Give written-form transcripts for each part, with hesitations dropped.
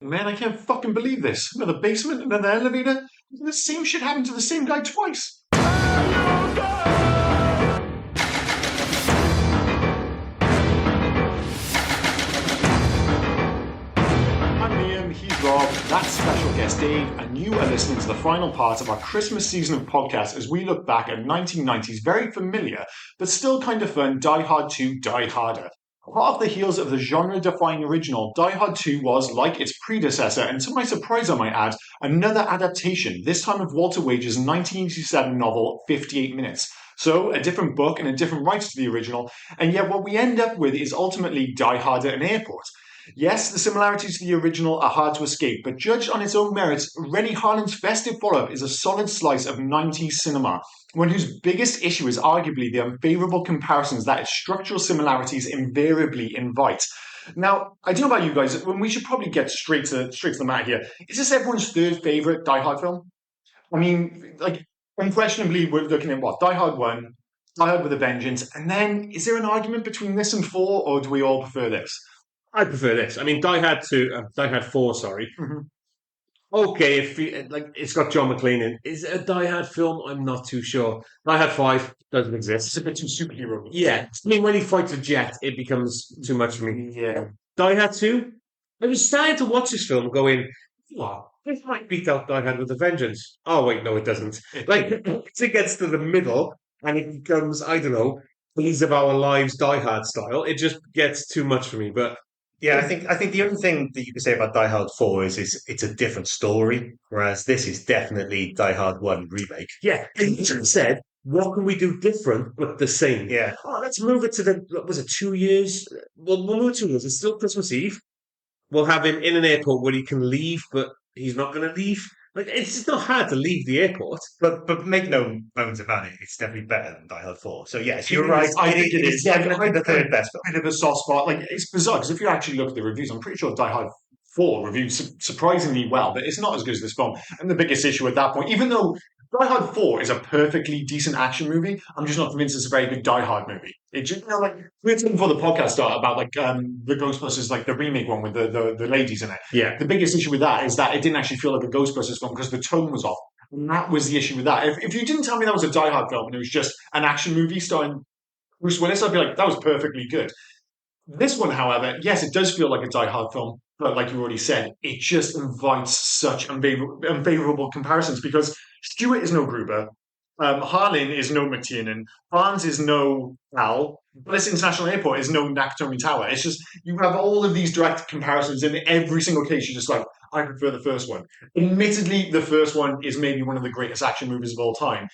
Man, I can't fucking believe this. Another basement, another elevator. The same shit happened to the same guy twice. I'm Liam, he's Rob, that's special guest Dave, and you are listening to the final part of our Christmas season of podcasts as we look back at 1990's very familiar, but still kind of fun Die Hard 2 Die Harder. Hot off the heels of the genre-defying original, Die Hard 2 was, like its predecessor, and to my surprise I might add, another adaptation, this time of Walter Wage's 1987 novel 58 Minutes. So, a different book and a different writer to the original, and yet what we end up with is ultimately Die Hard at an airport. Yes, the similarities to the original are hard to escape, but judged on its own merits, Rennie Harlin's festive follow-up is a solid slice of 90s cinema, one whose biggest issue is arguably the unfavourable comparisons that its structural similarities invariably invite. Now, I don't know about you guys, when we should probably get straight to the matter here. Is this everyone's third favourite Die Hard film? I mean, unquestionably, we're looking at what? Die Hard 1, Die Hard with a Vengeance, and then is there an argument between this and 4, or do we all prefer this? I prefer this. I mean, Die Hard 2, Die Hard 4, sorry. Mm-hmm. Okay, if it's got John McClane in. Is it a Die Hard film? I'm not too sure. Die Hard 5 doesn't exist. It's a bit too superhero. Yeah. I mean, when he fights a jet, it becomes too much for me. Yeah. Die Hard 2, I was starting to watch this film going, what? This might beat out Die Hard with a Vengeance. Oh, wait, no, it doesn't. Once it gets to the middle and it becomes, I don't know, Days of Our Lives Die Hard style, it just gets too much for me. But yeah, I think the only thing that you can say about Die Hard 4 is it's a different story, whereas this is definitely Die Hard 1 remake. Yeah, and you said, what can we do different but the same? Yeah. Oh, let's move it to was it 2 years? Well, we'll move it 2 years. It's still Christmas Eve. We'll have him in an airport where he can leave, but he's not going to leave. It's just not hard to leave the airport. But make no bones about it, it's definitely better than Die Hard 4. So yes, you're right. I think it is definitely the third best film. Bit of a soft spot. It's bizarre because if you actually look at the reviews, I'm pretty sure Die Hard 4 reviewed surprisingly well, but it's not as good as this film. And the biggest issue at that point, even though Die Hard 4 is a perfectly decent action movie, I'm just not convinced it's a very good Die Hard movie. It just, we were talking before the podcast started about the Ghostbusters, the remake one with the ladies in it. Yeah. The biggest issue with that is that it didn't actually feel like a Ghostbusters film because the tone was off. And that was the issue with that. If you didn't tell me that was a Die Hard film and it was just an action movie starring Bruce Willis, I'd be like, that was perfectly good. This one, however, yes, it does feel like a Die Hard film, but like you already said, it just invites such unfavorable comparisons because Stewart is no Gruber, Harlin is no McTiernan, Barnes is no Al, Bliss International Airport is no Nakatomi Tower. It's just, you have all of these direct comparisons, and in every single case, you're just like, I prefer the first one. Admittedly, the first one is maybe one of the greatest action movies of all time.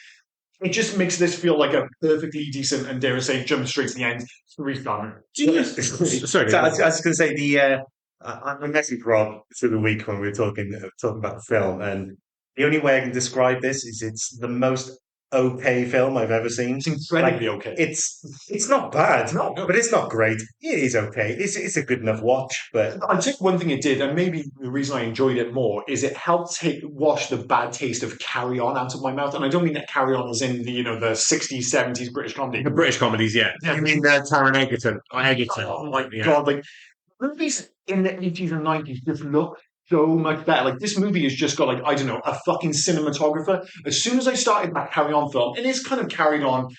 It just makes this feel like a perfectly decent and, dare I say, jump straight to the end, three-star. Sorry. So I was going to say I messaged Rob through the week when we were talking about the film, and the only way I can describe this is it's the most okay film I've ever seen. It's incredibly okay. It's not bad, No. but it's not great. It is okay. It's a good enough watch, but I think one thing it did, and maybe the reason I enjoyed it more, is it helped wash the bad taste of Carry On out of my mouth. And I don't mean that Carry On as in the 60s, 70s British comedy. The British comedies, yeah. Yeah. You mean Taron Egerton? Oh my God! Movies in the 80s and 90s just look so much better. This movie has just got I don't know, a fucking cinematographer. As soon as I started that Carry On film, and it's kind of carried on,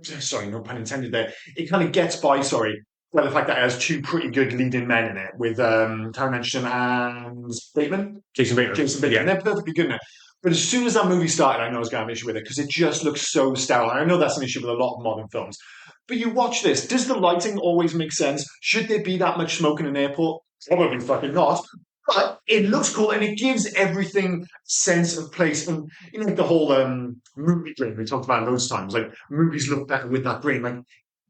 sorry, no pun intended there, it kind of gets by, by the fact that it has two pretty good leading men in it with Taron Egerton and Jason Bateman. Yeah. They're perfectly good in it. But as soon as that movie started, I know I was going to have an issue with it because it just looks so sterile. I know that's an issue with a lot of modern films. But you watch this. Does the lighting always make sense? Should there be that much smoke in an airport? Probably fucking not. But it looks cool and it gives everything sense of place. And the whole movie grain we talked about loads of times. Movies look better with that grain.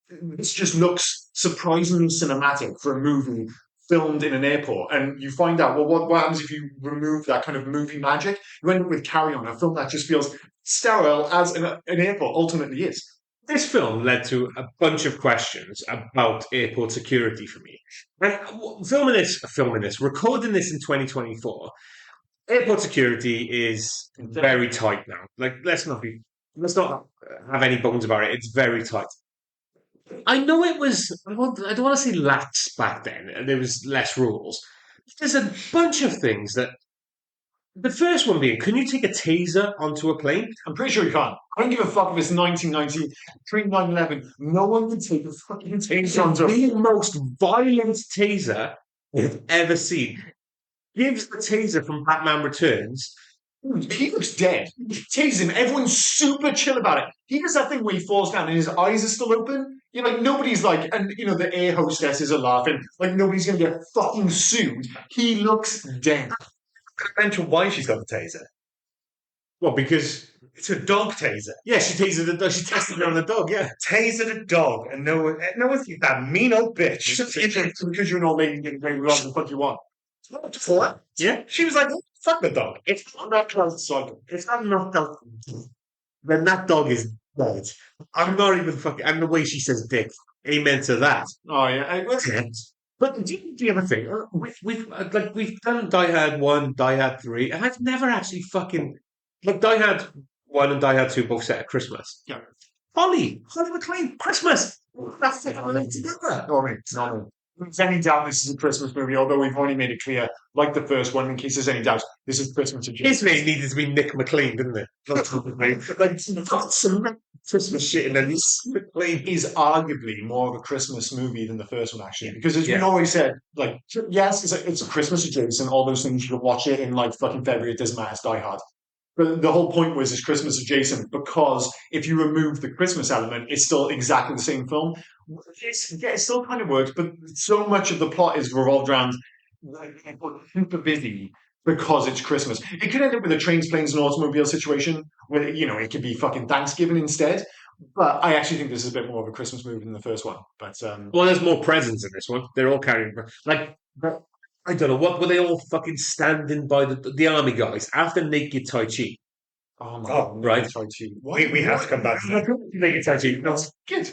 This just looks surprisingly cinematic for a movie filmed in an airport. And you find out, well, what happens if you remove that kind of movie magic? You end up with Carry On, a film that just feels sterile as an airport ultimately is. This film led to a bunch of questions about airport security for me. Recording this in 2024, airport security is very tight now. Let's not have any bones about it. It's very tight. I know it was, I don't want to say lax back then, and there was less rules, There's a bunch of things that. The first one being, can you take a taser onto a plane? I'm pretty sure you can't. I don't give a fuck if it's 1990, pre 9/11. No one can take a fucking taser onto a The most violent taser I've ever seen. Gives the taser from Batman Returns. He looks dead. Tases him. Everyone's super chill about it. He does that thing where he falls down and his eyes are still open. You know, like nobody's like, and you know, the air hostesses are laughing. Like nobody's gonna get fucking sued. He looks dead. Mention why she's got the taser. Well, because It's a dog taser. yeah, she tasered the dog. She tested it on the dog. Yeah, Tasered a dog, and no one thinks that mean old bitch. It's because you're an old lady getting paid with the fuck you want. What? yeah. She was like, fuck the dog. If I'm not close cycle, if I'm not that, then that dog is dead. I'm not even fucking. And the way she says "dick," amen to that. Oh yeah. But do you ever think we've done Die Hard 1, Die Hard 3, and I've never actually fucking like Die Hard 1 and Die Hard 2 both set at Christmas. Yeah. Holly McLean, Christmas. That's it. All together. No. If there's any doubt this is a Christmas movie, although we've already made it clear, like the first one, in case there's any doubt, this is Christmas. His name needed to be Nick McLean, didn't it? Like some Christmas shit, and then he's McLean. Is arguably more of a Christmas movie than the first one, actually. Because as we Yeah. always said, like, yes, it's a Christmas adjacent, all those things, you can watch it in like fucking February, it doesn't matter, it's Die Hard. But the whole point was it's Christmas adjacent because if you remove the Christmas element, it's still exactly the same film. It still kind of works, but so much of the plot is revolved around like, super busy because it's Christmas. It could end up with a trains, planes, and automobile situation where, you know, it could be fucking Thanksgiving instead. But I actually think this is a bit more of a Christmas movie than the first one. But Well, there's more presents in this one. They're all carrying like I don't know what were they all fucking standing by the army guys after Naked Tai Chi. oh my Oh, god, right. try to We have to come back to that. Naked Tai Chi. No,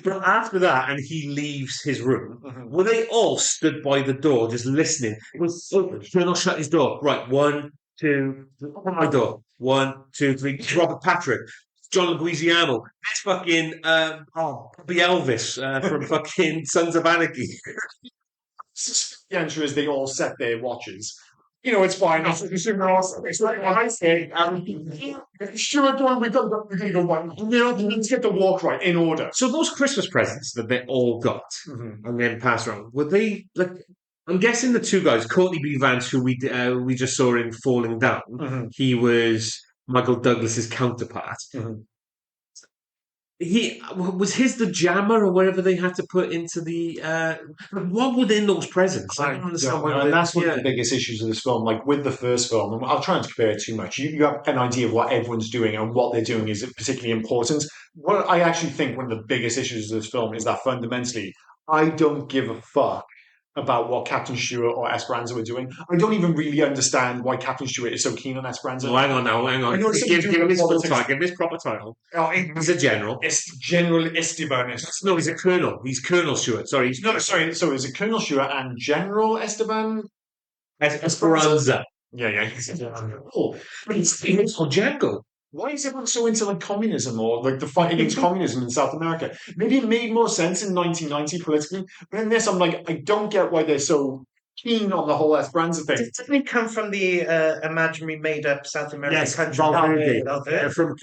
but after that, and he leaves his room. Mhm. Were they all stood by the door just listening? It was Colonel shut his door. Right, 1, 2, open my door. 1, 2, 3. Robert Patrick, John Leguizamo. That's fucking Bobby Elvis from fucking Sons of Anarchy. The answer is they all set their watches. You know, it's fine. It's like when I say, sure, we're going to go one. You know, let's get the walk right in order. So those Christmas presents that they all got and then passed around, were they like? I'm guessing the two guys, Courtney B. Vance, who we just saw in Falling Down, he was Michael Douglas's counterpart. He was the jammer or whatever they had to put into the. What within those presents? I don't understand. And that's one of the biggest issues of this film. Like with the first film, and I'll try and compare it too much. You have an idea of what everyone's doing and what they're doing is particularly important. What I actually think one of the biggest issues of this film is that fundamentally, I don't give a fuck about what Captain Stewart or Esperanza were doing. I don't even really understand why Captain Stewart is so keen on Esperanza. Oh, hang on. I know it's Give something to do him with his full politics. title. Give him his proper title. Oh, He's a general. it's General Esteban. No, he's a colonel. He's Colonel Stewart. Sorry, he's No, sorry. So is it Colonel Stewart and General Esteban? Esperanza. Yeah. Oh, but He's called Django. why is everyone so into like communism or like the fight against communism in South America? Maybe it made more sense in 1990 politically, but in this, I'm like, I don't get why they're so keen on the whole Esperanza thing. Didn't he come from the imaginary made-up South American Yes, country? Valverde. Valverde. From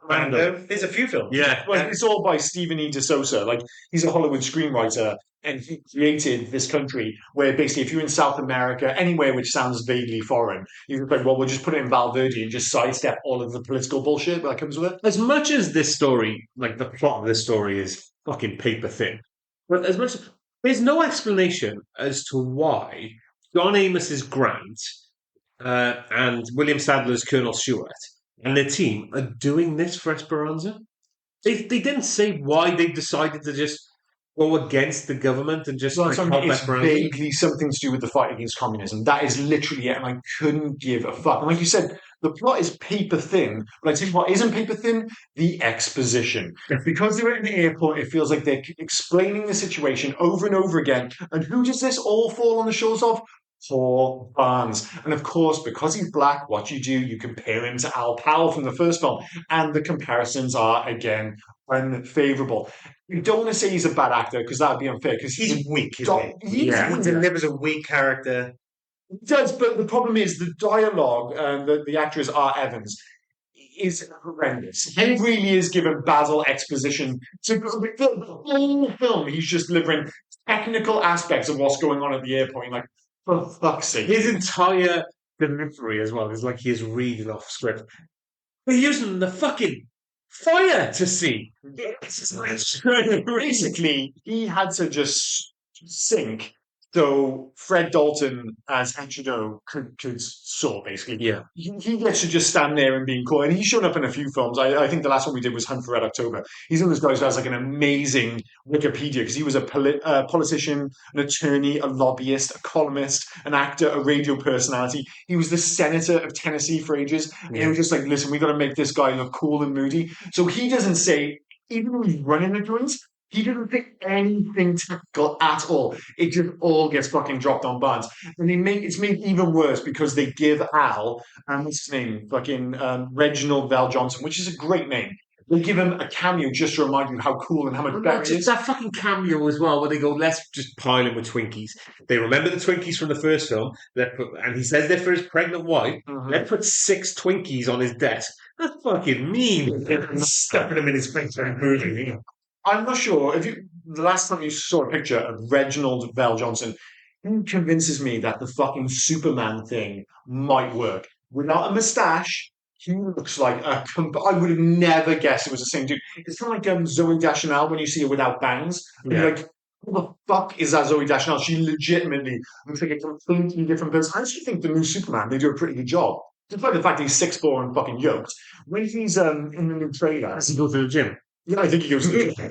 Commando. There's a few films. Yeah. Well, it's all by Stephen E. D'Souza. Like, he's a Hollywood screenwriter, and he created this country where basically, if you're in South America, anywhere which sounds vaguely foreign, you're like, well, we'll just put it in Valverde and just sidestep all of the political bullshit that comes with it. As much as this story, like the plot of this story, is fucking paper thin, but as much there's no explanation as to why John Amos's Grant and William Sadler's Colonel Stewart and their team are doing this for Esperanza. They didn't say why they decided to just go against the government and just So like, I mean, help it's Esperanza. vaguely something to do with the fight against communism. That is literally it, and I couldn't give a fuck. And like you said, the plot is paper thin, but I tell you what isn't paper thin? The exposition. Because they're at an airport, it feels like they're explaining the situation over and over again. And who does this all fall on the shoulders of? Poor Barnes. And of course, because he's black, what you do, you compare him to Al Powell from the first film, and the comparisons are, again, unfavourable. You don't want to say he's a bad actor, because that would be unfair, because He's weak, isn't he? He He delivers a weak character. It does, but the problem is the dialogue, the actress R. Evans, is horrendous. He really is given Basil exposition. So the whole film, he's just delivering technical aspects of what's going on at the airport. You're like, for fuck's sake. His entire delivery as well is like he is reading off script. We're using the fucking fire to see. Basically, he had to just sink so Fred Dalton as Trudeau could soar, basically. Yeah. He gets to just stand there and being cool. And he's shown up in a few films. I think the last one we did was Hunt for Red October. He's one of those guys who has like an amazing Wikipedia because he was a politician, an attorney, a lobbyist, a columnist, an actor, a radio personality. He was the senator of Tennessee for ages. And he was just like, listen, we got to make this guy look cool and moody. So he doesn't say, even when he's running the joints, he didn't think anything technical at all. It just all gets fucking dropped on Barnes. And it's made even worse because they give Al, what's his name? Fucking Reginald Val Johnson, which is a great name. They give him a cameo just to remind you how cool and how much better he is. That fucking cameo as well, where they go, let's just pile him with Twinkies. They remember the Twinkies from the first film, and he says they're for his pregnant wife. Let's put 6 Twinkies on his desk. That's fucking mean. Stuffing him in his face and moving. I'm not sure if the last time you saw a picture of Reginald Val Johnson, he convinces me that the fucking Superman thing might work. Without a moustache, he looks like I would have never guessed it was the same dude. It's kind of like Zoe Deschanel when you see her without bangs. And you're like, who the fuck is that Zoe Deschanel? She legitimately looks like a completely different person. I actually think the new Superman, they do a pretty good job. Despite the fact that he's 6'4" and fucking yoked. When he's in the new trailer, Does he go to the gym? yeah, I think he goes to the gym.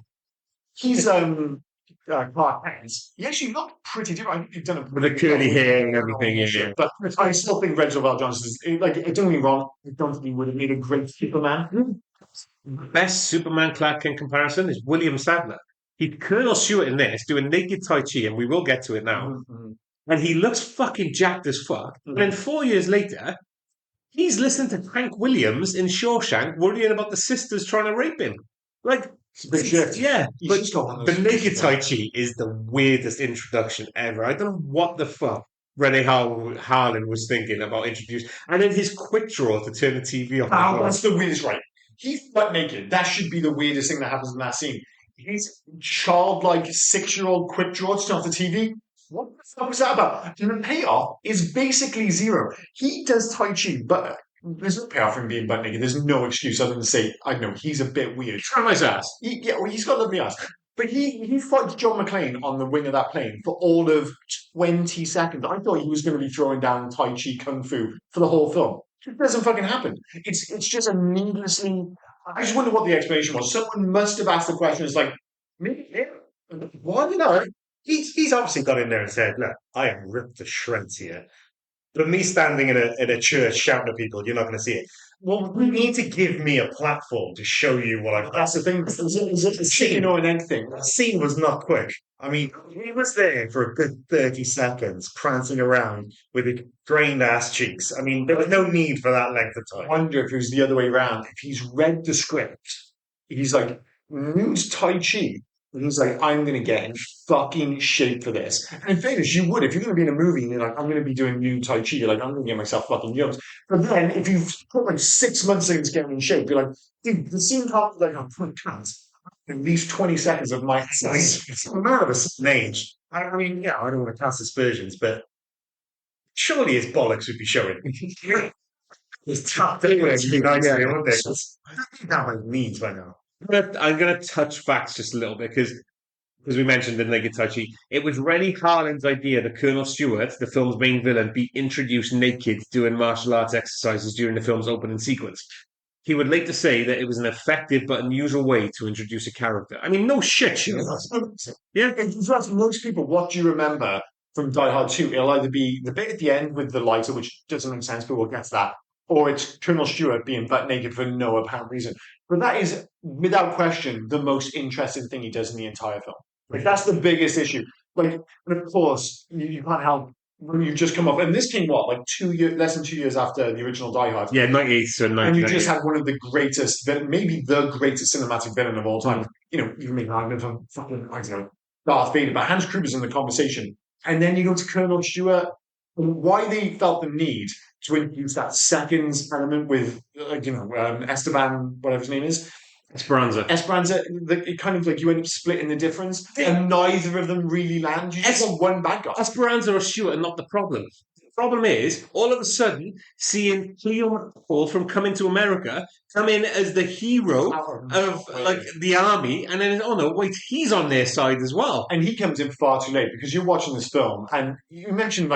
He's Clark Kent. He actually looked pretty different. I think you've done it With the curly hair and everything, yeah. But I still think Reginald Val Johnson is like. Don't get me wrong. I don't think he would have made a great Superman. Best Superman Clark Kent comparison is William Sadler. He's Colonel Stewart in this, doing naked Tai Chi, and we will get to it now. And he looks fucking jacked as fuck. And then 4 years later, he's listening to Hank Williams in Shawshank, worrying about the sisters trying to rape him. Like, big shift. yeah, He's but just got one of the those naked Tai Chi is the weirdest introduction ever. I don't know what the fuck Renee Harlan was thinking about introducing. And then his quick draw to turn the TV off. Oh, that's the weirdest, right? He's butt naked. That should be the weirdest thing that happens in that scene. He's childlike 6-year-old quick draw to turn off the TV. What the fuck was that about? And the payoff is basically zero. He does Tai Chi, but there's no payoff for him being butt naked. There's no excuse other than to say, I know, he's a bit weird. Try my ass. He's got a lovely ass. But he fights John McClane on the wing of that plane for all of 20 seconds. I thought he was going to be throwing down Tai Chi Kung Fu for the whole film. It doesn't fucking happen. It's just a needlessly... I just wonder what the explanation was. Someone must have asked the question. It's like, maybe, why did I? He's obviously got in there and said, look, I am ripped to shreds here. But me standing in a church shouting at people, you're not going to see it. Well, you need to give me a platform to show you what I've got. That's the thing. Is it a chicken or an egg thing? The scene was not quick. I mean, he was there for a good 30 seconds, prancing around with his drained ass cheeks. I mean, there was no need for that length of I time. wonder if it was the other way around. If he's read the script, he's like, news Tai Chi. And he's like, I'm going to get in fucking shape for this. And in fairness, you would. If you're going to be in a movie and you're like, I'm going to be doing new Tai Chi, you're like, I'm going to get myself fucking yoked. But then if you've put like 6 months into getting in shape, you're like, dude, the scene can't be like, I'm putting cans. At least 20 seconds of my exercise. It's a man of a certain age. I mean, yeah, I don't want to cast aspersions, but surely his bollocks would be showing. His top thing would be nice, wouldn't it? I don't think that might means by now. I'm going to touch facts just a little bit because we mentioned the naked Tai Chi. It was Rennie Harlan's idea that Colonel Stewart, the film's main villain, be introduced naked doing martial arts exercises during the film's opening sequence. He would later say that it was an effective but unusual way to introduce a character. I mean, no shit, you know. Yeah, in fact, most people, what do you remember from Die Hard 2? It'll either be the bit at the end with the lighter, which doesn't make sense, but we'll get to that, or it's Colonel Stewart being butt naked for no apparent reason. But that is, without question, the most interesting thing he does in the entire film. Like, that's the biggest issue. Like, and of course, you can't help when you just come up, and this came what, like less than 2 years after the original Die Hard. Yeah, 98 to 99. And you just had one of the greatest, maybe the greatest cinematic villain of all time. You know, you make an argument from fucking, I don't know, Darth Vader, but Hans Gruber's in the conversation. And then you go to Colonel Stewart, why they felt the need to introduce that second element with, Esteban, whatever his name is, Esperanza. Esperanza, it kind of like you end up splitting the difference, and neither of them really land. You just want one bad guy. Esperanza or Stewart are not the problem. The problem is, all of a sudden, seeing Cleo McCall from Coming to America come in as the hero of like the army, and then oh no, wait, he's on their side as well. And he comes in far too late because you're watching this film, and you mentioned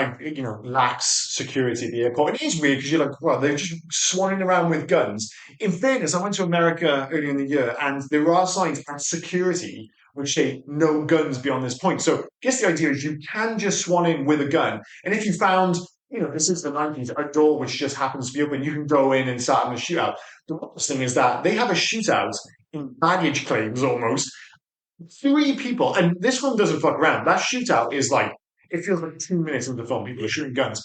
lax security at the airport. It is weird because you're like, well, they're just swanning around with guns. In fairness, I went to America earlier in the year, and there are signs at security which say no guns beyond this point. So I guess the idea is you can just swan in with a gun. And if you found, this is the 90s, a door which just happens to be open, you can go in and start having a shootout. The worst thing is that they have a shootout in baggage claims almost. 3 people, and this one doesn't fuck around. That shootout is like, it feels like 2 minutes into the film, people are shooting guns.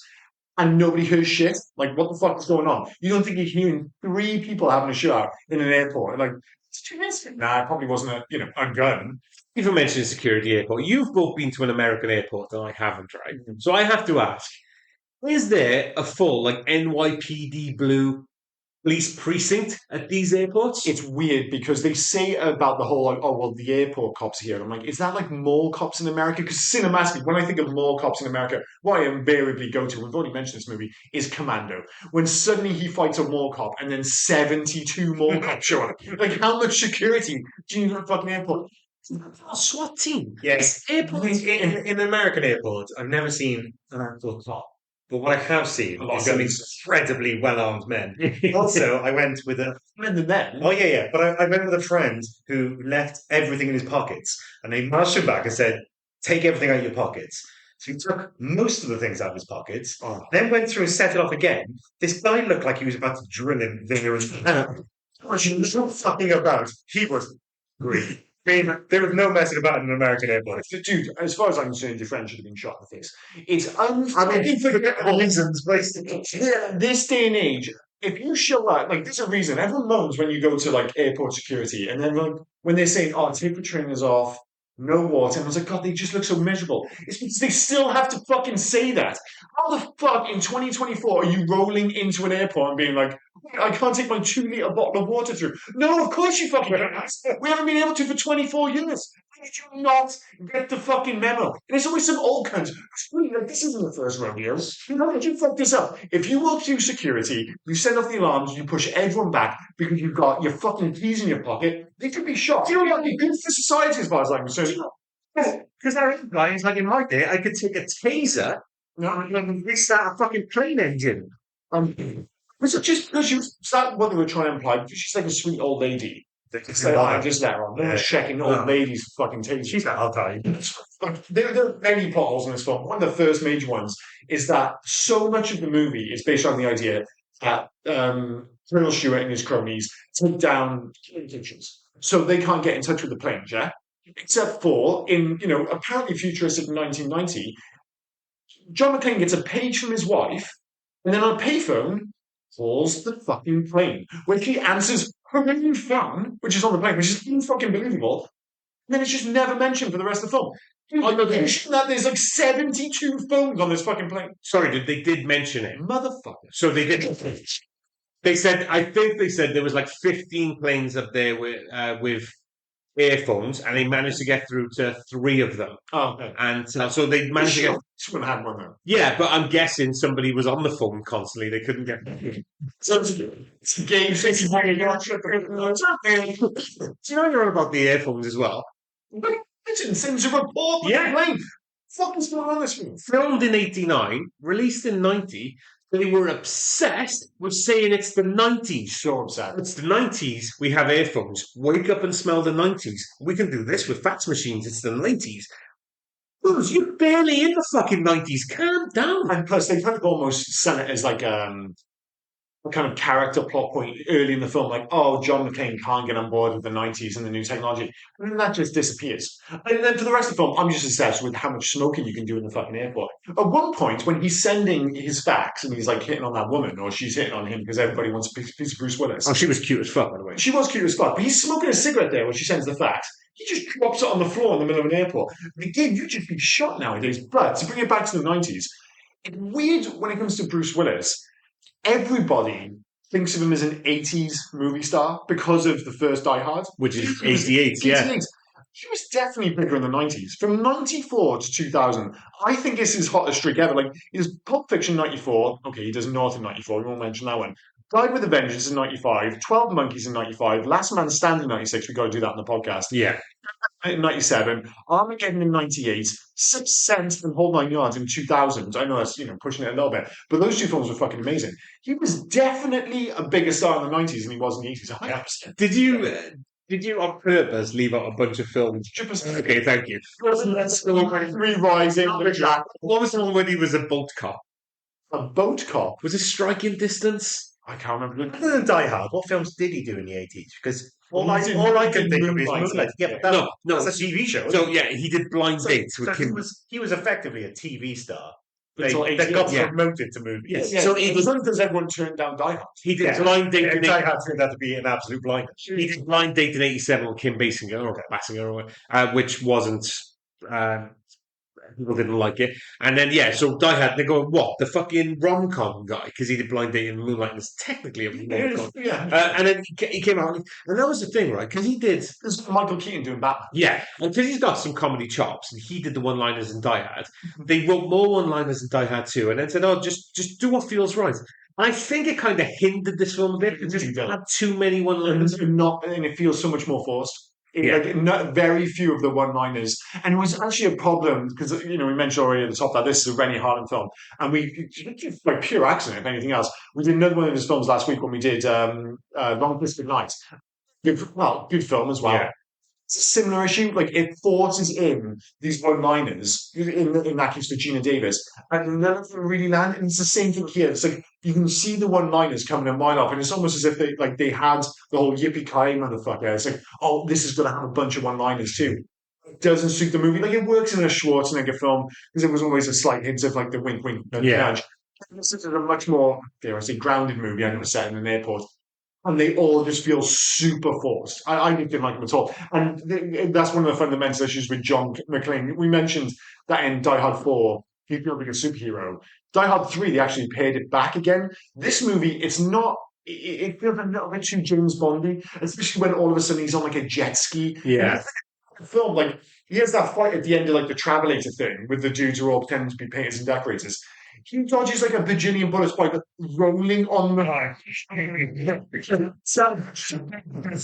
And nobody hears shit. Like, what the fuck is going on? You don't think you're hearing 3 people having a shootout in an airport. Like, it's 2 minutes. Nah, it probably wasn't a gun. Even mentioned security airport. You've both been to an American airport, and I haven't, right? So I have to ask: is there a full like NYPD blue police precinct at these airports? It's weird because they say about the whole, like, oh, well, the airport cops here. I'm like, is that like mall cops in America? Because cinematically, when I think of mall cops in America, what I invariably go to, we've already mentioned this movie, is Commando. When suddenly he fights a mall cop and then 72 mall cops show up. Like, how much security do you need at a fucking airport? A SWAT team. Yes. Airports. In American airports, I've never seen an actual cop. But what I have seen is some incredibly well-armed men. Also, I went with a... Men than men. Oh, yeah. But I went with a friend who left everything in his pockets. And they marched him back and said, take everything out of your pockets. So he took most of the things out of his pockets, then went through and set it off again. This guy looked like he was about to drill him there and there. There's no fucking about. He was great. I mean, there was no messing about in an American airport. Dude, as far as I'm concerned, your friend should have been shot in the face. It's forgettable reasons, basically. This day and age, if you show up, like, there's a reason. Everyone moans when you go to, like, airport security, and then, like, when they say, oh, take the trainers off, no water, and I was like, God, they just look so miserable. It's because they still have to fucking say that. How the fuck in 2024 are you rolling into an airport and being like, I can't take my 2-litre bottle of water through? No, of course you fucking can't. We haven't been able to for 24 years. How did you not get the fucking memo? And there's always some old cunt. Like, this isn't the first rodeo. How did you fuck this up? If you walk through security, you send off the alarms, you push everyone back because you've got your fucking keys in your pocket, they could be shot. You know, like, good for society as far as I'm concerned. Because that guy is like, in my day, I could take a taser and restart a fucking plane engine. Was it just because is that what they were trying to imply? Because she's like a sweet old lady. I just let her on. They're checking old ladies' fucking tasers. She's like, I'll tell you. There are many plot holes in this film. One of the first major ones is that so much of the movie is based on the idea that Colonel Stewart and his cronies take down communications. So they can't get in touch with the planes, yeah? Except for, in, apparently futuristic 1990, John McClane gets a page from his wife, and then on a payphone, calls the fucking plane, when he answers her own phone, which is on the plane, which is fucking believable, and then it's just never mentioned for the rest of the film. On the mention that there's like 72 phones on this fucking plane. Sorry, they did mention it. Motherfucker. So they did. They said, I think they said there was like 15 planes up there with earphones, and they managed to get through to 3 of them. Oh, okay. And so they managed to get. Someone had one though. Yeah, but I'm guessing somebody was on the phone constantly. They couldn't get. So it's a game. Do you know you're on about the earphones as well? It sends a report on the plane. What is going on this film? Filmed in 89, released in 90. They were obsessed with saying it's the 90s. So obsessed. It's the 90s. We have earphones. Wake up and smell the 90s. We can do this with fax machines. It's the 90s. You're barely in the fucking 90s. Calm down. And plus, they kind of almost sell it as like a kind of character plot point early in the film, like, oh, John McClane can't get on board with the 90s and the new technology. And then that just disappears. And then for the rest of the film, I'm just obsessed with how much smoking you can do in the fucking airport. At one point, when he's sending his fax and he's like hitting on that woman, or she's hitting on him because everybody wants a piece of Bruce Willis. Oh, she was cute as fuck, by the way. She was cute as fuck, but he's smoking a cigarette there when she sends the fax. He just drops it on the floor in the middle of an airport. Again, you'd just be shot nowadays. But to bring it back to the 90s, it's weird when it comes to Bruce Willis. Everybody thinks of him as an 80s movie star because of the first Die Hard. Which is He was 88, yeah. 88. He was definitely bigger in the 90s. From 94 to 2000, I think it's his hottest streak ever. Like, he does Pulp Fiction 94. Okay, he does North in 94. We won't mention that one. Died with a Vengeance in 95. 12 Monkeys in 95. Last Man Standing 96. We've got to do that in the podcast. Yeah. In 97. Armageddon in 98. Sixth Sense and Whole Nine Yards in 2000. I know that's, pushing it a little bit. But those two films were fucking amazing. He was definitely a bigger star in the 90s than he was in the 80s. 100%. Did you on purpose leave out a bunch of films? 100%. Okay, thank you. Three Rising. What was the one when he was a boat cop? A boat cop. Was it Striking Distance? I can't remember. Other than Die Hard, what films did he do in the 80s? Because all I He did can think of is Moonlight. Moonlight. Yeah, but No, that's a TV show. So yeah, he did Blind Dates with Kim. he was effectively a TV star. Until They 88, got yeah. promoted to movies. Yes. Yeah, So so it as long as everyone turned down Die Hard. He did Yeah. Blind Date in Die Hard turned out to be an absolute blinder. He did Blind Date in '87 with Kim Basinger or Basinger, which wasn't. People didn't like it, and then so Die Hard. They're going, what, the fucking rom com guy, because he did Blind Date and Moonlight, and it's technically a rom com. Yeah. And then he came out, and that was the thing, right? Because he did, There's Michael Keaton doing Batman. because he's got some comedy chops, and he did the one-liners in Die Hard. They wrote more one-liners in Die Hard too, and then said, "Oh, just do what feels right." I think it kind of hindered this film a bit. It just had too many one-liners. And it feels so much more forced. Yeah. Very few of the one-liners, and it was actually a problem because we mentioned already at the top that this is a Rennie Harlin film, and we, like pure accident, if anything else, we did another one of his films last week when we did Long Kiss Goodnight. Good film as well. Yeah. It's a similar issue. Like, it forces in these one-liners in that case for Gina Davis, and none of them really land. And it's the same thing here. It's like you can see the one-liners coming a mile off, and it's almost as if they had the whole yippee ki motherfucker. It's like, oh, this is going to have a bunch of one-liners too. It doesn't suit the movie. Like, it works in a Schwarzenegger film because there was always a slight hint of like the wink, wink, nudge, nudge. This is a much more, dare I say, grounded movie. I know it's set in an airport. And they all just feel super forced. I didn't like them at all. And that's one of the fundamental issues with John McClane. We mentioned that in Die Hard 4, he feels like a superhero. Die Hard 3, they actually pared it back again. This movie, it's not, it feels a little bit too James Bondy, especially when all of a sudden he's on like a jet ski. Yeah. The film, like, he has that fight at the end of like the Travelator thing with the dudes who are all pretending to be painters and decorators. He dodges like a bajillion bullets by rolling on the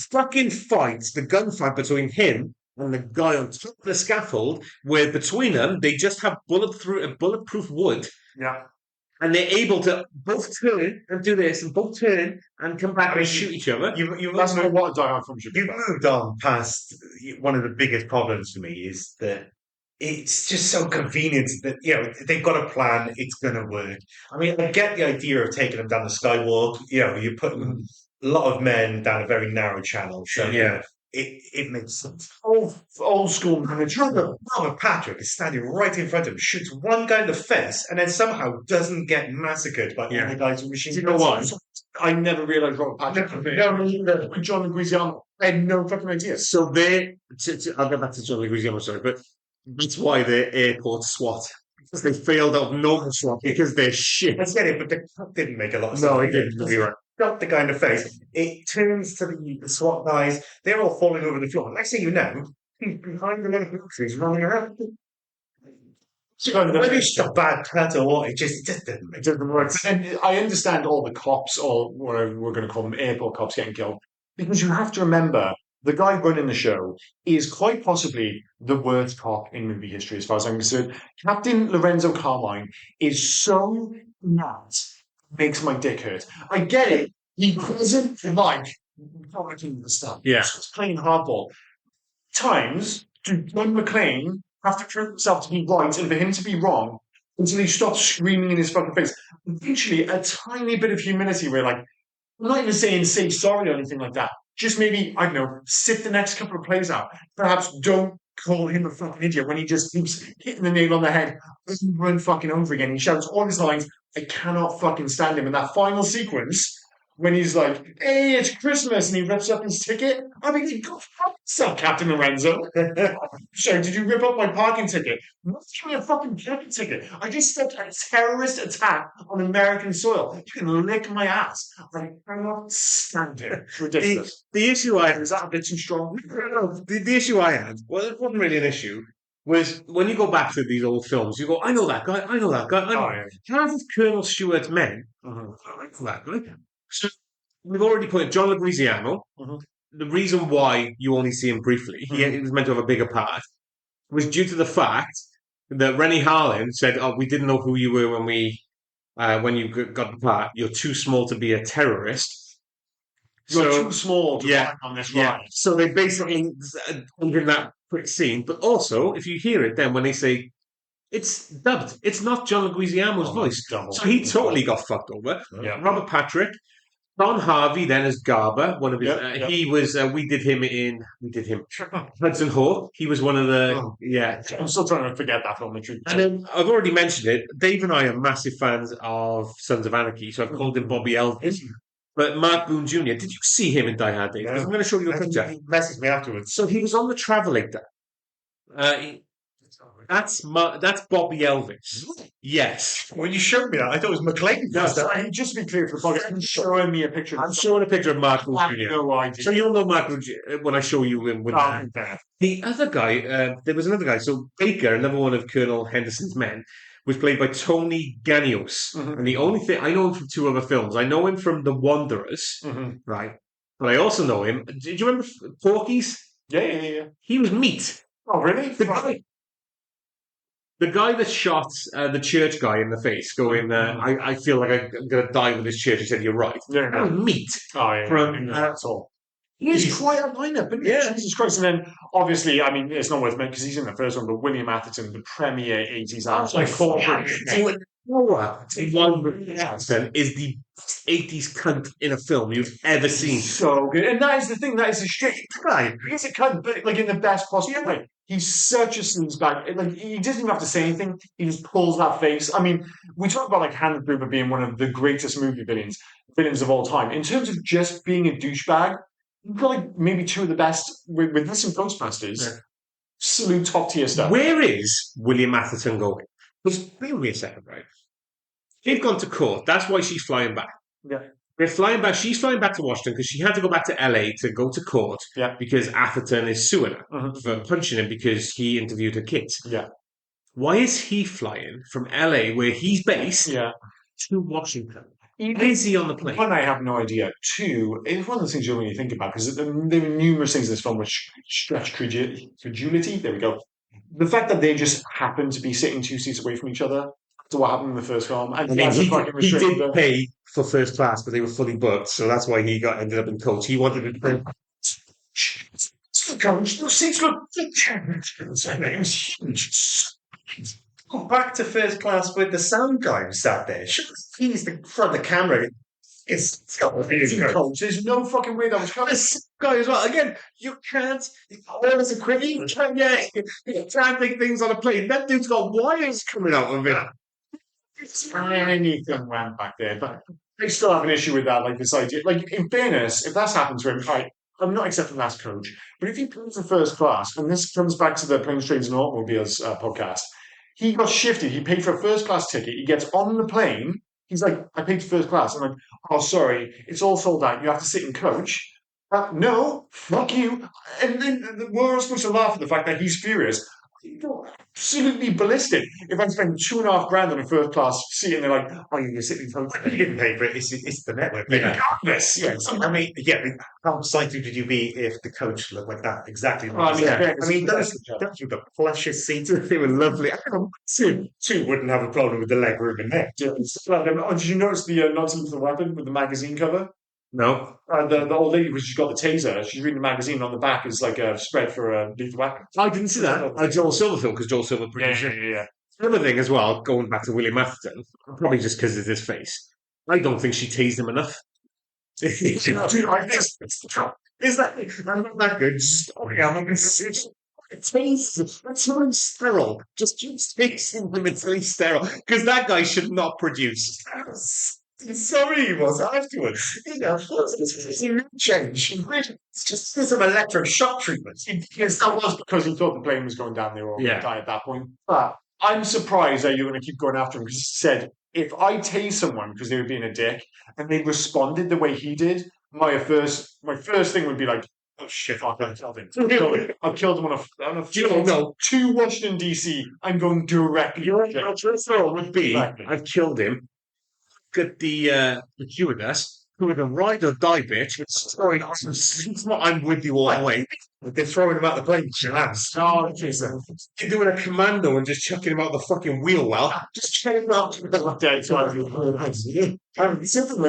Fucking fights, the gunfight between him and the guy on top of the scaffold, where between them they just have bulletproof wood, Yeah. and they're able to both turn and do this, and both turn and come back and shoot each other. That's not what a Die Hard film should be. You've moved on past one of the biggest problems for me is that it's just so convenient that they've got a plan, it's going to work. I mean, I get the idea of taking them down the skywalk. You're putting a lot of men down a very narrow channel, so it makes sense. Old school manager. Robert Patrick is standing right in front of him, shoots one guy in the face, and then somehow doesn't get massacred by all the guys with machine guns. You know what? I never realised Robert Patrick. With John Leguizamo, I had no fucking idea. So I'll get back to John Leguizamo, sorry, but that's why they're airport SWAT. Because they failed out normal SWAT because they're shit. I get it, but the cut didn't make a lot of sense. No, it didn't. You're right. Shot the guy in the face. It turns to the SWAT guys. They're all falling over the floor. Next thing you know, he's behind the little boxes running around. Whether it's a bad cut or what, it just didn't make sense. And I understand all the cops, or whatever we're going to call them, airport cops getting killed. Because you have to remember, the guy running the show is quite possibly the worst cop in movie history, as far as I'm concerned. Captain Lorenzo Carmine is so nuts, makes my dick hurt. I get it. He doesn't like commenting the stuff. Yeah. He's playing hardball. Times, do John McClane have to prove himself to be right and for him to be wrong until he stops screaming in his fucking face? Eventually, a tiny bit of humility where, like, I'm not even saying say sorry or anything like that. Just maybe, I don't know, sit the next couple of plays out. Perhaps don't call him a fucking idiot when he just keeps hitting the nail on the head over and fucking over again. He shouts all his lines. I cannot fucking stand him. And that final sequence when he's like, "Hey, it's Christmas," and he rips up his ticket. I mean, go fuck yourself, Captain Lorenzo. Sorry, did you rip up my parking ticket? What's me a fucking parking ticket? I just stepped a terrorist attack on American soil. You can lick my ass. I cannot stand it. It's ridiculous. The issue I Is that a bit too strong? the issue I had, well, it wasn't really an issue, was when you go back to these old films, you go, I know that guy, I know that guy. I know. Oh, yeah. Half of Colonel Stewart's men, Mhm. I know that guy. So we've already put John Leguizamo. Mhm. The reason why you only see him briefly, he was meant to have a bigger part, was due to the fact that Rennie Harlin said, "Oh, we didn't know who you were when you got the part. You're too small to be a terrorist." You're So too small to yeah, ride on this yeah. ride. So they basically in that quick scene, but also if you hear it, then when they say it's dubbed, it's not John Leguizamo's Oh, voice. double. So he totally got fucked over. Yeah. Robert Patrick, Don Harvey, then as Garber, one of his. Yep, yep. He was. We did him Hudson Hawk. He was one of the. Oh. Yeah. I'm still trying to forget that film. The truth. And then I've already mentioned it. Dave and I are massive fans of Sons of Anarchy, so I've called him Bobby Elvis. But Mark Boone Jr., did you see him in Die Hard, Dave? 'Cause No. I'm going to show you a picture. He messaged me afterwards. So he was on the Travelator. That's Bobby Elvis. Yes. When you showed me that, I thought it was McLean. No, just to be clear for the podcast, I'm showing me a picture. I'm showing a picture of Mark Boone I have Jr. no idea. So you'll know Mark Boone Jr. when I show you him with that. Okay. The other guy, there was another guy. So Baker, another one of Colonel Henderson's men, was played by Tony Ganios. Mhm. And the only thing I know him from two other films. I know him from The Wanderers, Mhm. right? But I also know him. Did you remember Porky's? Yeah. He was Meat. Oh, really? The guy that shot the church guy in the face, going, I feel like I'm going to die with this church. He said, "You're right." Yeah. That was Meat. Oh, yeah. From, That's all. He's quite a lineup, isn't he? Yeah. Jesus Christ. And then, obviously, I mean, it's not worth mentioning because he's in the first one, but William Atherton, the premier 80s actor. Atherton is the 80s cunt in a film you've ever seen. So good. And that is the thing. That is the shit. Guy, he's a cunt, but like in the best possible way. He's such a sleazebag. Like he doesn't even have to say anything. He just pulls that face. I mean, we talk about like Hans Gruber being one of the greatest movie villains of all time. In terms of just being a douchebag, you've got like maybe two of the best with this and Ghostbusters. Yeah. Absolute top tier stuff. Where is William Atherton going? Because wait a second, right? They've gone to court. That's why she's flying back. Yeah. They're flying back. She's flying back to Washington because she had to go back to LA to go to court. Yeah. Because Atherton is suing her Mhm. for punching him because he interviewed her kids. Yeah. Why is he flying from LA, where he's based, Yeah. to Washington? Why is he on the plane? One, I have no idea. Two, it's one of those things you don't really think about because there were numerous things in this film which stretch credulity. There we go. The fact that they just happened to be sitting 2 seats away from each other to what happened in the first film. And I mean, that's a he fucking did restricted- pay for first class, but they were fully booked, so that's why he ended up in coach. He wanted to pay. Those seats look huge. Go back to first class with the sound guy who sat there. He's the front of the camera. It's Coach. There's no fucking way that was coming. This guy as well. Again, you can't. All as a quickie, you can't take things on a plane. That dude's got wires coming out of it. Anything went back there, but I still have an issue with that. Like this idea, like in fairness, if that's happened to him, I'm not accepting that's coach. But if he plays for first class, and this comes back to the Planes, Trains, and Automobiles podcast, he got shifted. He paid for a first class ticket. He gets on the plane. He's like, I paid for first class. I'm like, oh, sorry, it's all sold out. You have to sit in coach. No, fuck you. And then we're all supposed to laugh at the fact that he's furious. Absolutely ballistic. If I spend $2,500 on a first class seat and they're like, oh, you're sitting in coach. You didn't pay for it. It's the network. Regardless. Yes. I mean, how excited would you be if the coach looked like that? Exactly. Well, I mean, Yeah. yeah, I mean, those it's- were the plushest seats. They were lovely. Two wouldn't have a problem with the leg room in there. Oh, did you notice the Nazi with the weapon with the magazine cover? No. The old lady, she's got the taser. She's reading the magazine. On the back is like a spread for a lethal weapon. I didn't see that. Joel Silver film, because Joel Silver produced it. Yeah. Another thing as well, going back to William Atherton, probably just because of his face, I don't think she teased him enough. Dude, I think Is that? I'm not that good. That's so sterile. Just keep spacing him until he's sterile. Because that guy should not produce. Sorry, he was afterwards. You know, it's a change. It's just some electric shock treatment. Yes, that was because he thought the plane was going down. They were all going Yeah. to die at that point. But I'm surprised that you're going to keep going after him because he said, if I tase someone because they were being a dick and they responded the way he did, my first thing would be like, oh shit, fuck, I killed him. I've killed him on a Do you know, no. to Washington, D.C. I'm going directly. Your to first thought would be, Exactly. I've killed him. Get the stewardess, who would a ride or die bitch. It's throwing awesome. I'm with you all the way. They're throwing him out the plane. Chance. Oh, Jesus. You're doing a commando and just chucking him out the fucking wheel well. Just check it out. Simply,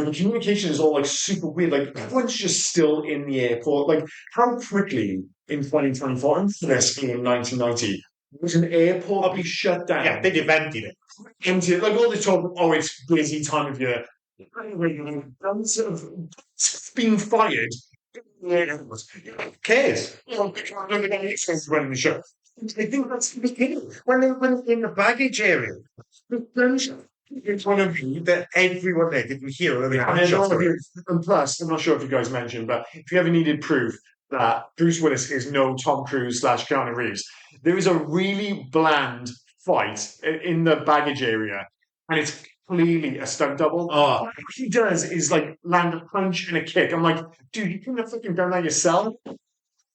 the communication is all like super weird. Like everyone's just still in the airport. Like how quickly in 2024 and this in 1990 was an airport be shut down? Yeah, they'd have emptied it. Empty. Like all this talk. Oh, it's busy time of year. Guns have been fired. Who cares? When the show. I think that's the beginning. When they're in the baggage area, the gunshot. It's one of you that everyone there didn't hear. And plus, I'm not sure if you guys mentioned, but if you ever needed proof that Bruce Willis is no Tom Cruise / Keanu Reeves, there is a really bland fight in the baggage area, and it's clearly a stunt double. Oh, What he does is like land a punch and a kick. I'm like, dude, you couldn't have fucking done that yourself.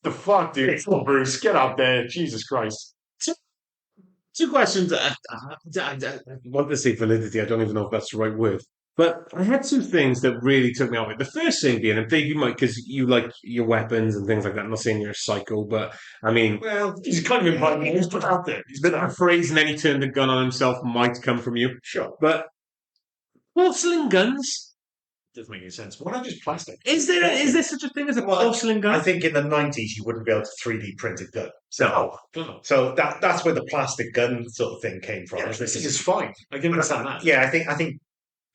The fuck, dude? Come on, Bruce, get out there, Jesus Christ. two questions. I want to say validity. I don't even know if that's the right word. But I had two things that really took me off it. The first thing being, and Dave, you might, because you like your weapons and things like that. I'm not saying you're a psycho, but I mean, Well, he's kind of implying he's put out there. He's put the out phrase "and then he turned the gun on himself" might come from you. Sure. But porcelain guns, Doesn't make any sense. Why not just plastic? is there such a thing as a Well, porcelain gun? I think in the 90s you wouldn't be able to 3D print a gun. No. So that's where the plastic gun sort of thing came from. Yeah, this is fine. I can understand that. Yeah, I think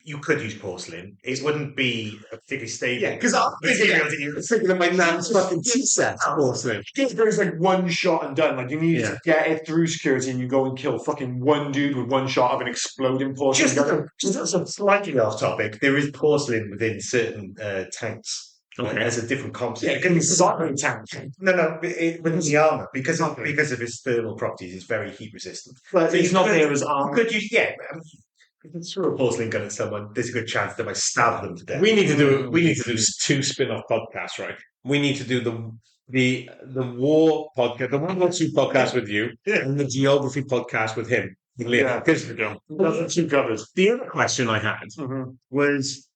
you could use porcelain. It wouldn't be a particularly stable. Yeah, because I'm thinking of my nan's fucking tea set porcelain. There's like one shot and done. Like you need Yeah. to get it through security, and you go and kill fucking one dude with one shot of an exploding porcelain gun. Just as a slightly off topic, there is porcelain within certain tanks. Okay. As a different composite. Yeah, it can be solid tank. No, within the armor because of its thermal properties, it's very heat resistant. But it's not there as You armor. could use if you throw a porcelain gun at someone, there's a good chance they might stab them to death. We need to do two spin-off podcasts, right? We need to do the war podcast, the World War II podcast with you, and the geography podcast with him. Yeah, Because that's two covers. the other question I had was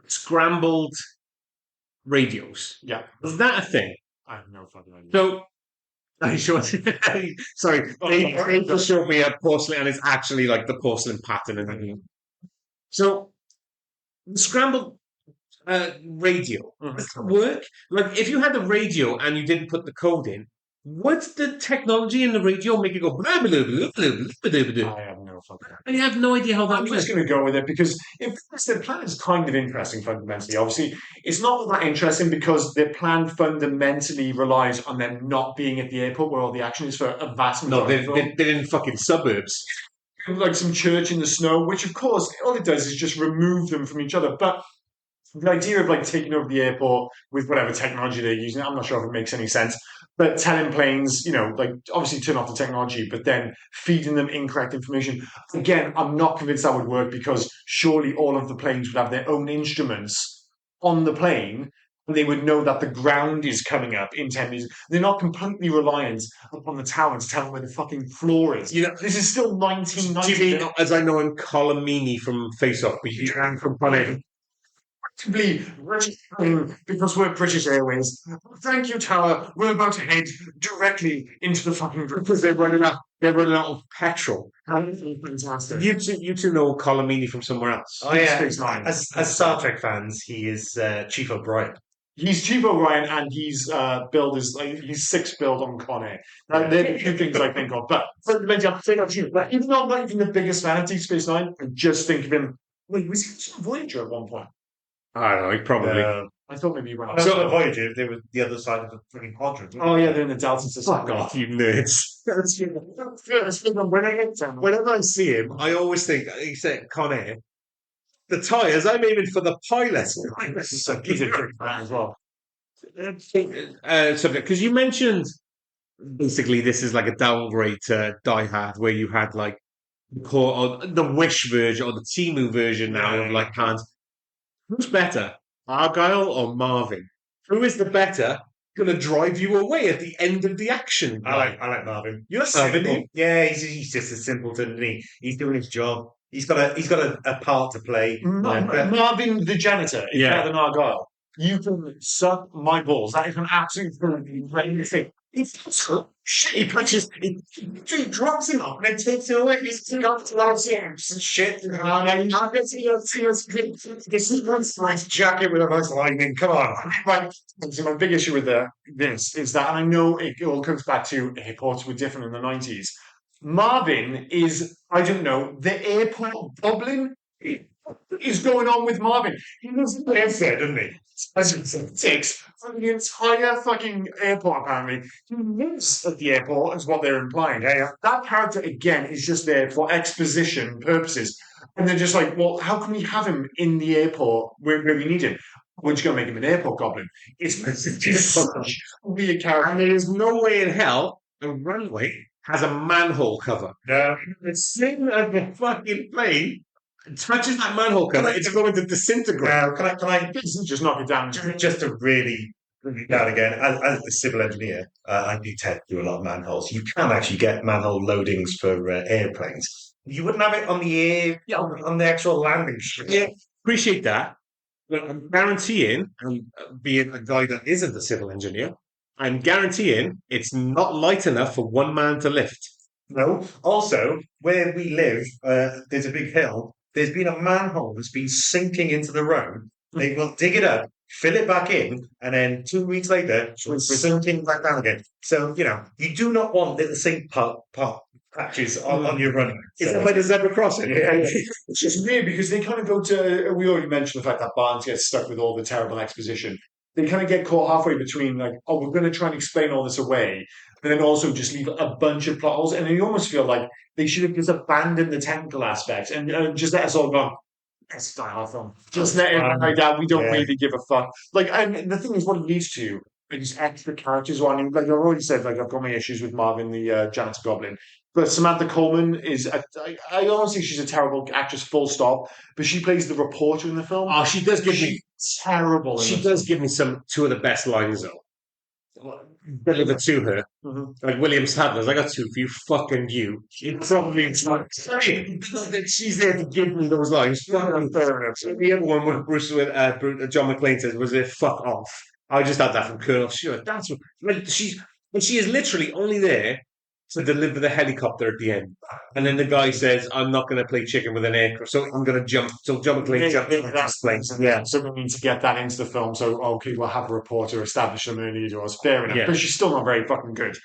scrambled radios. Yeah, Is that a thing? I have no fucking idea. So, are you sure? Sorry, they just showed me a porcelain, and it's actually like the porcelain pattern and everything. So, the scrambled radio, does that work? Like, if you had the radio and you didn't put the code in, would the technology in the radio make it go blah, blah, blah, blah, blah, blah, blah? I have no fucking idea. And you have no idea how that I'm works. just going to go with it because if their plan is kind of interesting fundamentally. Obviously, it's not that interesting because their plan fundamentally relies on them not being at the airport where all the action is for a vast No, majority. they're in fucking suburbs. Like some church in the snow, which of course all it does is just remove them from each other. But the idea of like taking over the airport with whatever technology they're using, I'm not sure if it makes any sense. But telling planes, like obviously turn off the technology, but then feeding them incorrect information. Again, I'm not convinced that would work because surely all of the planes would have their own instruments on the plane. And they would know that the ground is coming up in 10 meters. They're not completely reliant upon the tower to tell them where the fucking floor is. This is still 1990. Do you mean, as I know in Colomini from Face Off, we drank from Bonnet? Because we're British Airways. Thank you, Tower. We're about to head directly into the fucking Because they're running out of petrol. fantastic. You two know Colomini from somewhere else. Oh yeah, Space Nine. as Star Trek fans, he is Chief O'Brien. He's Chief O'Brien, and he's billed as he's sixth billed on Con Air. Now, they're the two things I think of. But fundamentally, I'm saying to you, like, even though I'm not even the biggest fan of Deep Space Nine, I just think of him. Wait, was he on Voyager at one point? I don't know, probably. I thought maybe he went. So the Voyager, they were the other side of the freaking quadrant. Oh yeah, they're in the Delta system. Fuck off, you nerds. When I get down, Whenever I see him, I always think, he said Con Air, the tyres. I'm aiming for the pilot. So he's a trick fan as well. Subject, because you mentioned basically this is like a downgrade to Die Hard, where you had like or the Wish version or the Timu version now of like Hans. Who's better, Argyle or Marvin? Who is the better? Going to drive you away at the end of the action? I like Marvin. You're Marvin, simple. yeah, he's just a simpleton. And he's doing his job. He's got a part to play. Marvin the janitor is better than Argyle. You can suck my balls. That is an absolute great thing. It's shit. He punches. He drops him up and then takes it away. He's got lots of shit. And then this nice jacket with a nice lining. Come on. Right. So my big issue with this is that, and I know it all comes back to airports were different in the 90s. Marvin is, I don't know, the airport bubbling is going on with Marvin. He lives in there, doesn't he? Six from the entire fucking airport, apparently. He lives at the airport, is what they're implying. That character, again, is just there for exposition purposes. And they're just like, well, how can we have him in the airport where we need him? We're just going to make him an airport goblin. It's such a weird character. And there is no way in hell a runway has a manhole cover. No. As soon as the fucking plane touches that manhole cover, it's going to disintegrate. Now, can I Just knock it down. just to really down again, as a civil engineer, I do tend to do a lot of manholes. You can actually get manhole loadings for airplanes. You wouldn't have it on the air, on the actual landing strip. Yeah, appreciate that. But I'm guaranteeing, and being a guy that isn't a civil engineer, I'm guaranteeing it's not light enough for one man to lift. No. Also, where we live, there's a big hill. There's been a manhole that's been sinking into the road. They will dig it up, fill it back in, and then 2 weeks later, it's sinking back down again. So, you do not want little sink patches on your runway. Is that by the zebra crossing? Yeah. It's just weird because they kind of go to. We already mentioned the fact that Barnes gets stuck with all the terrible exposition. They kind of get caught halfway between, like, oh, we're going to try and explain all this away, but then also just leave a bunch of plot holes. And you almost feel like they should have just abandoned the technical aspects and just let us all go, let's start our film. Just let it like that. We don't really give a fuck. Like, and the thing is, what it leads to is extra characters on. Like I've already said, like I've got my issues with Marvin, the janitor goblin. But Samantha Coleman is, I honestly think she's a terrible actress, full stop. But she plays the reporter in the film. Oh, she does give me terrible. She does give me two of the best lines though. Delivered to her, like William Sadler's. I got two for you, fucking you. It's probably like she's there to give me those lines. Fair enough. The other one with John McClane says was a fuck off. I just had that from Colonel Stewart. That's what she is literally only there to deliver the helicopter at the end. And then the guy says, I'm not going to play chicken with an aircraft, so I'm going to jump. So John McClane jumped in that plane. Yeah, so we need to get that into the film. So, okay, we'll have a reporter establish them early doors. Fair enough. Yeah. But she's still not very fucking good.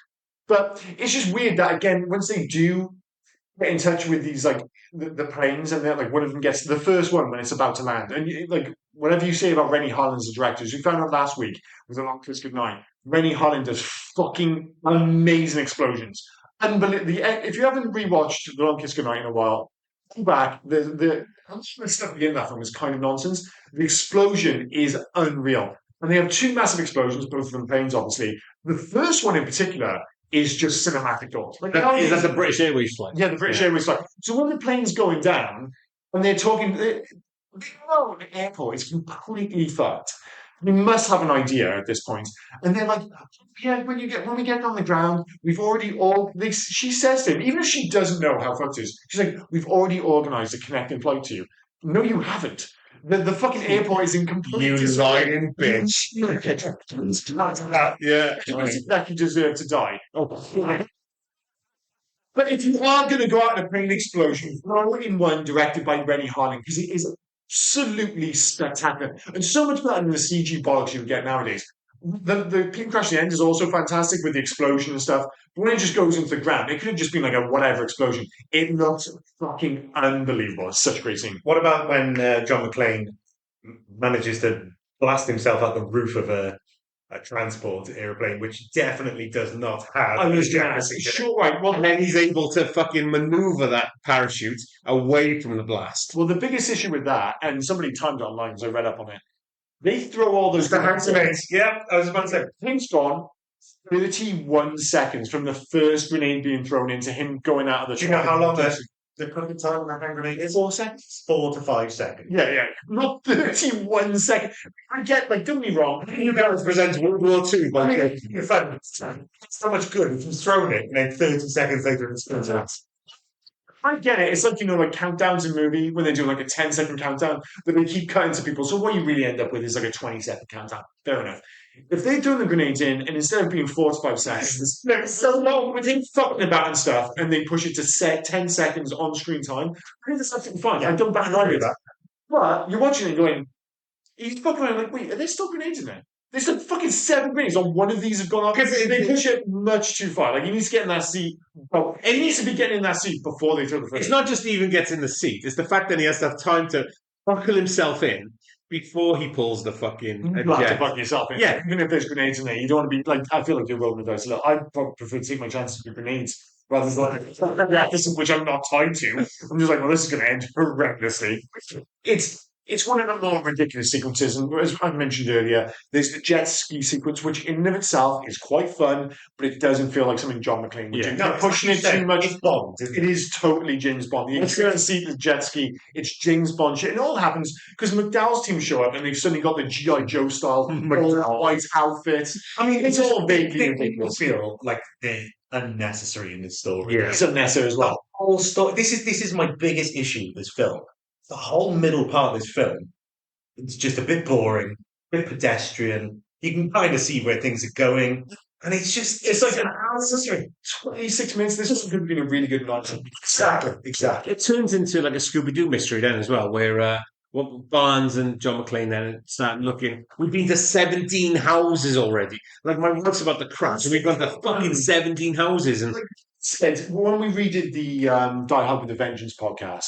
But it's just weird that, again, once they do get in touch with these, like, the planes, and they're like, one of them gets the first one when it's about to land. And, like, whatever you say about Rennie Holland as a director, as we found out last week with A Long Kiss Goodnight, Rennie Holland does fucking amazing explosions. Unbelievable. If you haven't rewatched The Long Kiss Goodnight in a while, go back. The stuff in that film is kind of nonsense. The explosion is unreal. And they have two massive explosions, both of them planes, obviously. The first one in particular is just cinematic gold. Like, is that the British Airways flight? Yeah, the British Airways flight. So when the plane's going down, and they're talking, the airport is completely fucked. We must have an idea at this point. And they're like, yeah, when we get on the ground, we've already she says to him, even if she doesn't know how fucked it is, she's like, we've already organised a connecting flight to you. No, you haven't. The fucking airport is in complete You lying bitch. Yeah. That you deserve to die. But if you are going to go out in a plane explosion, throw in one directed by Rennie Harling, because it is absolutely spectacular. And so much better than the CG bollocks you get nowadays. The plane crash at the end is also fantastic with the explosion and stuff. But when it just goes into the ground, it could have just been like a whatever explosion. It looks fucking unbelievable. It's such a great scene. What about when John McClane manages to blast himself out the roof of a a transport airplane, which definitely does not have. I was a going to seat in it. sure, right. Well, And then he's able to fucking maneuver that parachute away from the blast. well, the biggest issue with that, and somebody timed it online because I read up on it. They throw all those The hand grenades. Yeah, I was about to say. Thing's gone 31 seconds from the first grenade being thrown into him going out of the Do you know how long the cooking time on that hand grenade is? 4 seconds? 4 to 5 seconds. Yeah. Not 31 seconds. I get, like, don't get me wrong. You guys present World War II, I but mean, in fact, it's so much good if you've thrown it and then 30 seconds later it's spins out. I get it. It's like, like countdowns in movie when they do like a 10-second countdown, but they keep cutting to people. So what you really end up with is like a 20-second countdown. Fair enough. If they're doing the grenades in, and instead of being 4 to 5 seconds, they're so long with him fucking about and stuff, and they push it to 10 seconds on screen time, I think that's absolutely fine. I don't back agree with that. But you're watching it going, he's fucking around like, wait, are there still grenades in there? There's like fucking 7 grenades on one of these have gone off. Because they push it much too far. Like, he needs to get in that seat. Well, he needs to be getting in that seat before they throw the first. It's not just even gets in the seat. It's the fact that he has to have time to buckle himself in before he pulls the fucking You have to eject. fuck yourself in. Yeah. Even if there's grenades in there, you don't want to be like, I feel like you're rolling the dice. Look, I probably prefer to take my chances with grenades rather than like, which I'm not tied to. I'm just like, well, this is going to end horrendously. It's one of the more ridiculous sequences, and as I mentioned earlier, there's the jet ski sequence, which in and of itself is quite fun, but it doesn't feel like something John McClane would do. No, They're pushing it too much. It's Bond. It is totally James Bond. You can see the jet ski. It's James Bond shit. And it all happens because McDowell's team show up and they've suddenly got the G.I. Joe style all white outfit. I mean, It's all vaguely People ridiculous. feel like they're unnecessary in this story. Yeah. It's unnecessary as well. The whole story. This is my biggest issue with this film. The whole middle part of this film, it's just a bit boring, a bit pedestrian. You can kind of see where things are going, and it's like an unnecessary. 26 minutes. This could have been a really good night. Exactly. It turns into like a Scooby Doo mystery then as well, where Barnes and John McClane then start looking. We've been to 17 houses already. Like my wife's about to crash, and we've gone to fucking 17 houses. And When we redid the Die Hard with a Vengeance podcast,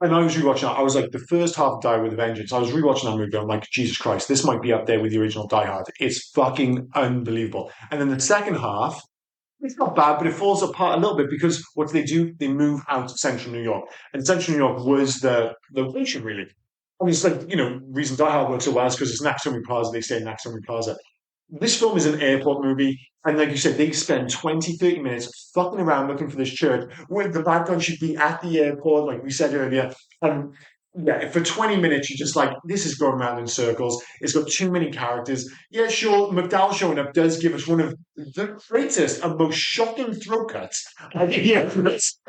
and I was rewatching that, I was like, the first half of Die with a Vengeance, I was rewatching that movie, I'm like, Jesus Christ, this might be up there with the original Die Hard. It's fucking unbelievable. And then the second half, it's not bad, but it falls apart a little bit because what do? They move out of central New York. And central New York was the location, really. I mean, it's like, reason Die Hard works so well is because it's Nakatomi Plaza, they stay in Nakatomi Plaza. This film is an airport movie, and like you said, they spend 20, 30 minutes fucking around looking for this church where the bad guy should be at the airport, like we said earlier. And yeah, for 20 minutes, you're just like, this is going around in circles. It's got too many characters. Yeah, sure, McDowell showing up does give us one of the greatest and most shocking throat cuts.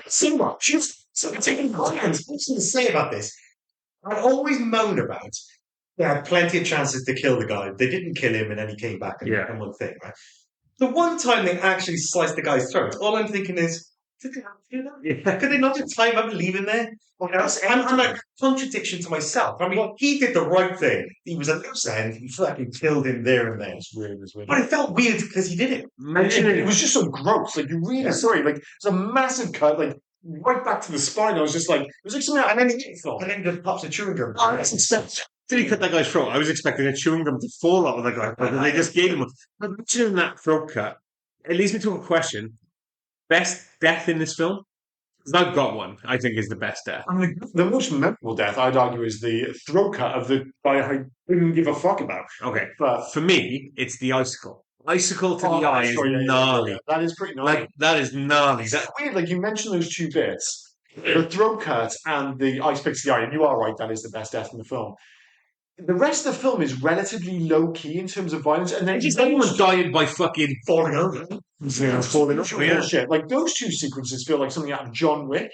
Cinema. She's taking What's to say about this? I always moan about. They had plenty of chances to kill the guy. They didn't kill him, and then he came back and one thing, right? The one time they actually sliced the guy's throat, all I'm thinking is, did they have to do that? yeah. Could they not just time up and leave him there? I'm like contradiction to myself. I mean, he did the right thing. He was a loose end. He fucking killed him there and then. But it felt weird because he did it. It was just so gross. Like, you really sorry. Like, it's a massive cut. Like, right back to the spine. I was just like, it was like something. And then he just pops a chewing gum. Did he cut that guy's throat? I was expecting a chewing gum to fall out of the guy, but they just gave him one. But mentioning that throat cut, it leads me to a question. Best death in this film? Because I've got one, I think is the best death. I mean, the most memorable death, I'd argue, is the throat cut of the guy I didn't give a fuck about. Okay. But For me, it's the icicle. Icicle to the eye is gnarly. That is pretty gnarly. Like, that is gnarly. It's weird. Like, you mentioned those two bits, the throat cut and the ice pick to the eye, and you are right, that is the best death in the film. The rest of the film is relatively low key in terms of violence, and then Everyone's dying by fucking Falling over. falling off. Yeah. Shit. Like, those two sequences feel like something out of John Wick.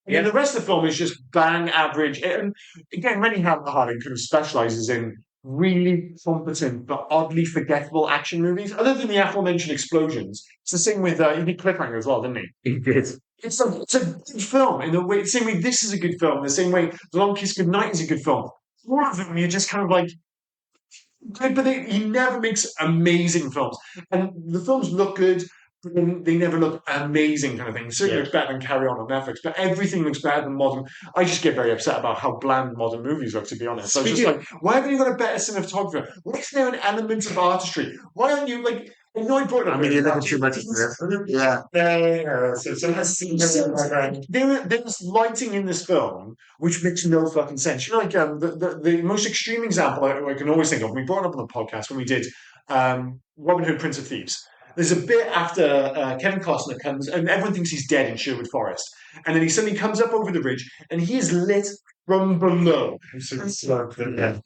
And Yeah. then the rest of the film is just bang average. And again, Rennie Harlin kind of specializes in really competent but oddly forgettable action movies. Other than the aforementioned explosions, it's the same with he did Cliffhanger as well, didn't he? He did. It's a good film in the way. The same way this is a good film. The same way The Long Kiss Goodnight is a good film. All of them, you're just kind of like, good, but he never makes amazing films. And the films look good, but then they never look amazing kind of thing. It certainly looks better than Carry On Netflix, but everything looks better than modern. I just get very upset about how bland modern movies look, to be honest. I was just like, why haven't you got a better cinematographer? Why isn't there an element of artistry? Why aren't you like? I know I brought it up. I mean, you're looking too much into this. Yeah. There's lighting in this film which makes no fucking sense. You know, like the most extreme example I can always think of. We brought it up on the podcast when we did Robin Hood, Prince of Thieves. There's a bit after Kevin Costner comes, and everyone thinks he's dead in Sherwood Forest, and then he suddenly comes up over the ridge, and he is lit from below. Yeah.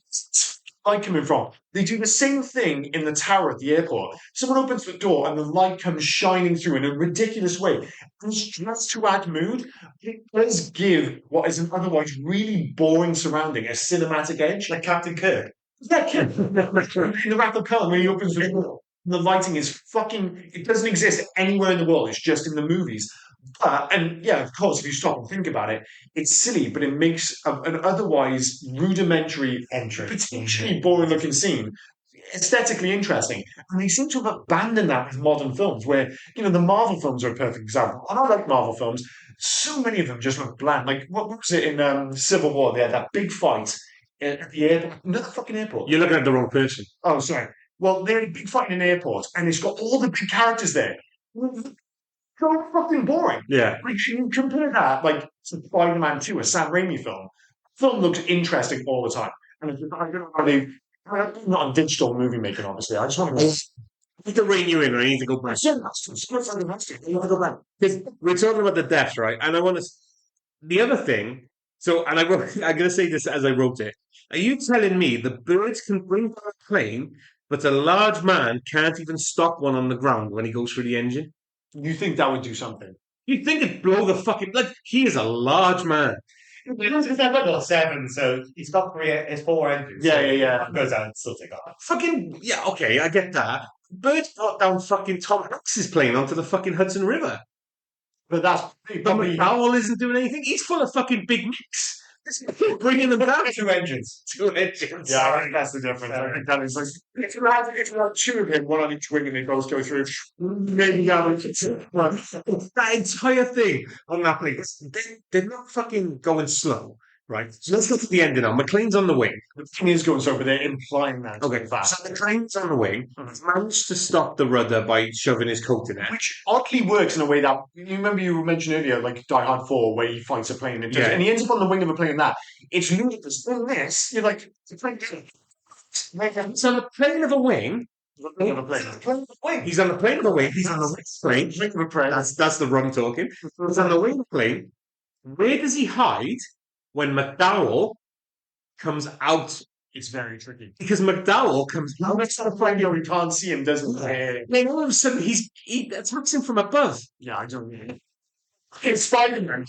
Light coming from. They do the same thing in the tower at the airport. Someone opens the door and the light comes shining through in a ridiculous way. And just to add mood, it does give what is an otherwise really boring surrounding a cinematic edge. Like Captain Kirk. Yeah, in the Wrath of Khan when he opens the door. The lighting is fucking. It doesn't exist anywhere in the world. It's just in the movies. And yeah, of course, if you stop and think about it, it's silly, but it makes an otherwise rudimentary, potentially boring-looking scene aesthetically interesting. And they seem to have abandoned that with modern films, where the Marvel films are a perfect example. And I like Marvel films. So many of them just look bland. Like what was it in Civil War? They had that big fight at the airport. Another fucking airport. You're looking at the wrong person. Oh, sorry. Well, they had a big fight in an airport, and it's got all the big characters there. So fucking boring. Yeah. Like, you compare that, like, to Spider-Man 2, a Sam Raimi film. Film looks interesting all the time. And I don't know how they... I'm not on digital movie making, obviously. I just want to... I need to rein you in, or I need to go back. You want to go back. Because we're talking about the deaths, right? And I want to... The other thing... So, and I'm going to say this as I wrote it. Are you telling me the birds can bring down a plane, but a large man can't even stop one on the ground when he goes through the engine? You think that would do something? You'd think it'd blow the fucking... Like, he is a large man. He's got 7, so he's got 4 engines. Yeah. Goes out and still take off. Fucking... Yeah, okay, I get that. Birds brought down fucking Tom Hanks's plane onto the fucking Hudson River. But that's... But McDowell isn't doing anything. He's full of fucking big mix. Bringing them down. 2 engines. 2 engines. Yeah, I think that's the difference. I think that is like... If you had 2 of him, one on each wing, and they both go through, maybe That entire thing on that plane, they're not fucking going slow, right? So let's go to the ending now. McLean's on the wing. The thing is going so, but they're implying that. Okay, fast. so McLean's on the wing. He's managed to stop the rudder by shoving his coat in it. Which oddly works in a way that you remember you mentioned earlier, like Die Hard 4, where he fights a plane and, and he ends up on the wing of a plane. And that it's ludicrous. In this, you're like, the plane. So the plane of a wing. The plane of a plane. He's on the plane of a wing. He's on the wing plane. Wing of a plane. That's the rum talking. He's on the wing plane. Where does he hide when McDowell comes out? It's very tricky. Because McDowell comes out. That's not a plane, you can't see him, doesn't he? Then all of a sudden he attacks him from above. Yeah, I don't know. It's Spider-Man.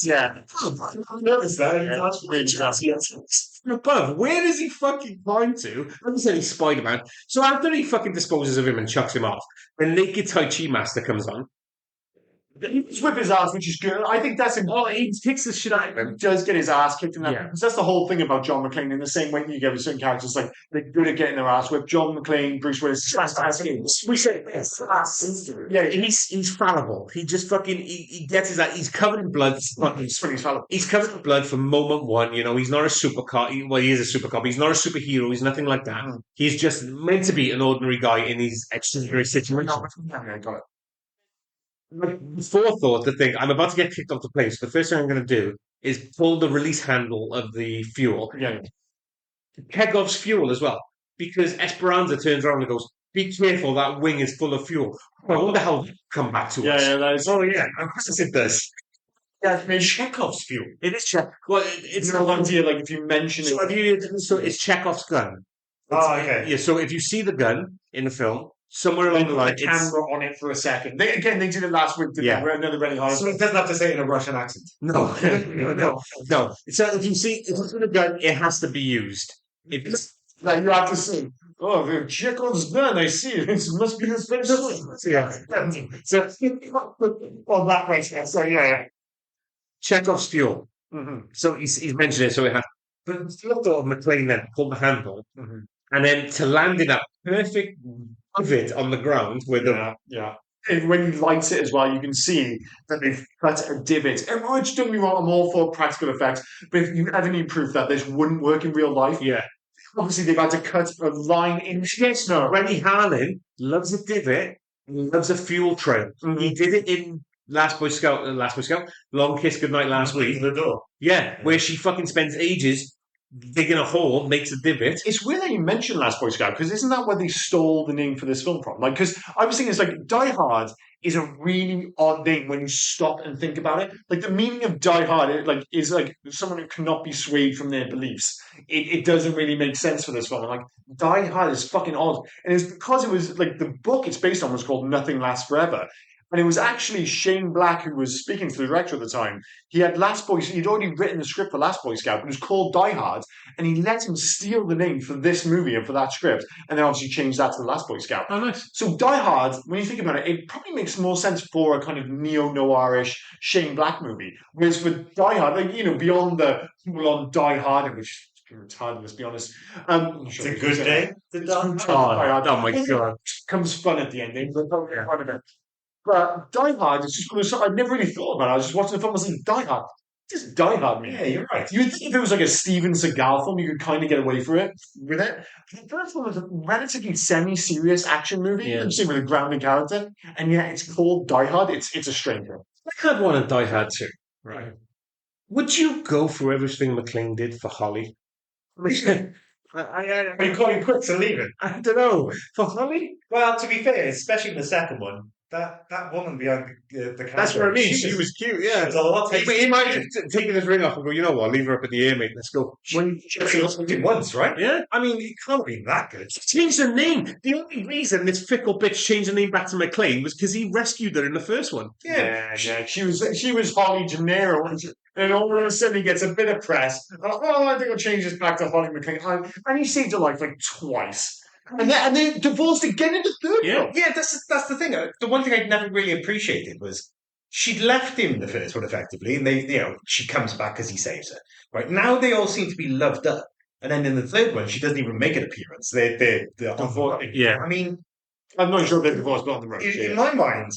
Yeah. I noticed that. That's really interesting. From above. Where does he fucking climb to? Let me say he's Spider-Man. So after he fucking disposes of him and chucks him off, the naked Tai Chi master comes on. He just whip his ass, which is good. I think that's important. Oh, he kicks the shit out of him. He does get his ass kicked in that. Yeah. Because that's the whole thing about John McClane. In the same way you get with certain characters, like they're good at getting their ass whipped. John McClane, Bruce Willis, We say yeah, he's fallible. He just fucking he gets his ass. He's covered in blood. He's fallible. He's covered in blood from moment one. You know, he's not a super cop. Well, he is a super cop. He's not a superhero. He's nothing like that. He's just meant to be an ordinary guy in these extraordinary situations. I got it. Forethought to think I'm about to get kicked off the plane. So the first thing I'm going to do is pull the release handle of the fuel. Yeah. Chekhov's fuel as well, because Esperanza turns around and goes, "Be careful, that wing is full of fuel." Well, what the hell come back to us? Yeah, that is. Oh yeah, of course it does. Yeah, it's Chekhov's fuel. It is Chekhov. Well, it's no idea. Like if you mention so it, so it's Chekhov's gun. Okay. Yeah. So if you see the gun in the film, somewhere along the line, the camera on it for a second. They did it last week. Yeah. Another really hard. So it doesn't have to say it in a Russian accent. No. So if you see the gun, it has to be used. If it's like you have to say, "Oh, the Chekhov's gun. I see it. It must be the special." yeah. So on that way. So yeah. Chekhov's fuel. Mm-hmm. So he's mentioned it. So it has. But the thought of McLean then pull the handle, and then to land in that perfect pivot on the ground where the And when he lights it as well, you can see that they've cut a divot. And don't get me wrong, I'm all for practical effects, but if you ever need proof that this wouldn't work in real life, Yeah. obviously they've had to cut a line into the snow. Rennie Harlin loves a divot and he loves a fuel trail. Mhm. He did it in Last Boy Scout, Long Kiss Goodnight last week. the door. Yeah, where she fucking spends ages digging a hole, makes a divot. It's weird that you mentioned Last Boy Scout, because isn't that where they stole the name for this film from? Like, because I was thinking, it's like Die Hard is a really odd name when you stop and think about it. Like the meaning of Die Hard, is like someone who cannot be swayed from their beliefs. It doesn't really make sense for this film. And like Die Hard is fucking odd, and it's because it was like the book it's based on was called Nothing Lasts Forever. And it was actually Shane Black who was speaking to the director at the time. He'd already written the script for Last Boy Scout, but it was called Die Hard, and he let him steal the name for this movie and for that script, and then obviously changed that to the Last Boy Scout. Oh, nice. So Die Hard, when you think about it, it probably makes more sense for a kind of neo-noirish Shane Black movie. Whereas for Die Hard, like, beyond the people on Die Hard, which is retarded, let's be honest. It's a good day. Oh my God. Comes fun at the ending, but don't get fun of it. But Die Hard is just I've never really thought about it. I was just watching the film, I was like, Die Hard. Just Die Hard, man. Yeah, you're right. You would think if it was like a Steven Seagal film, you could kind of get away with it. The first one was a relatively semi-serious action movie, Yeah. with a grounded character, and yet it's called Die Hard. It's a strange one. I had one of Die Hard too. Right. Would you go for everything McLean did for Holly? Are you calling quits and leaving? I don't know. For Holly? Well, to be fair, especially in the second one, that woman behind the camera. That's what I mean. She was cute, yeah. She was a lot He might have taken his ring off and go, you know what, leave her up in the air, mate. Let's go. She also did once, right? Yeah. I mean, It can't be that good. change the name. The only reason this fickle bitch changed the name back to McLean was because he rescued her in the first one. Yeah. She was Holly Gennaro, wasn't she? And all of a sudden he gets a bit of press. I think I'll change this back to Holly McLean. And he saved her life like twice. And they divorced again in the third Yeah. film. Yeah, that's the thing. The one thing I'd never really appreciated was she'd left him the first one effectively, and she comes back because he saves her. Right now, they all seem to be loved up, and then in the third one, she doesn't even make an appearance. They're divorced. Yeah. I mean, I'm not sure if they're divorced, but on the road. in my mind,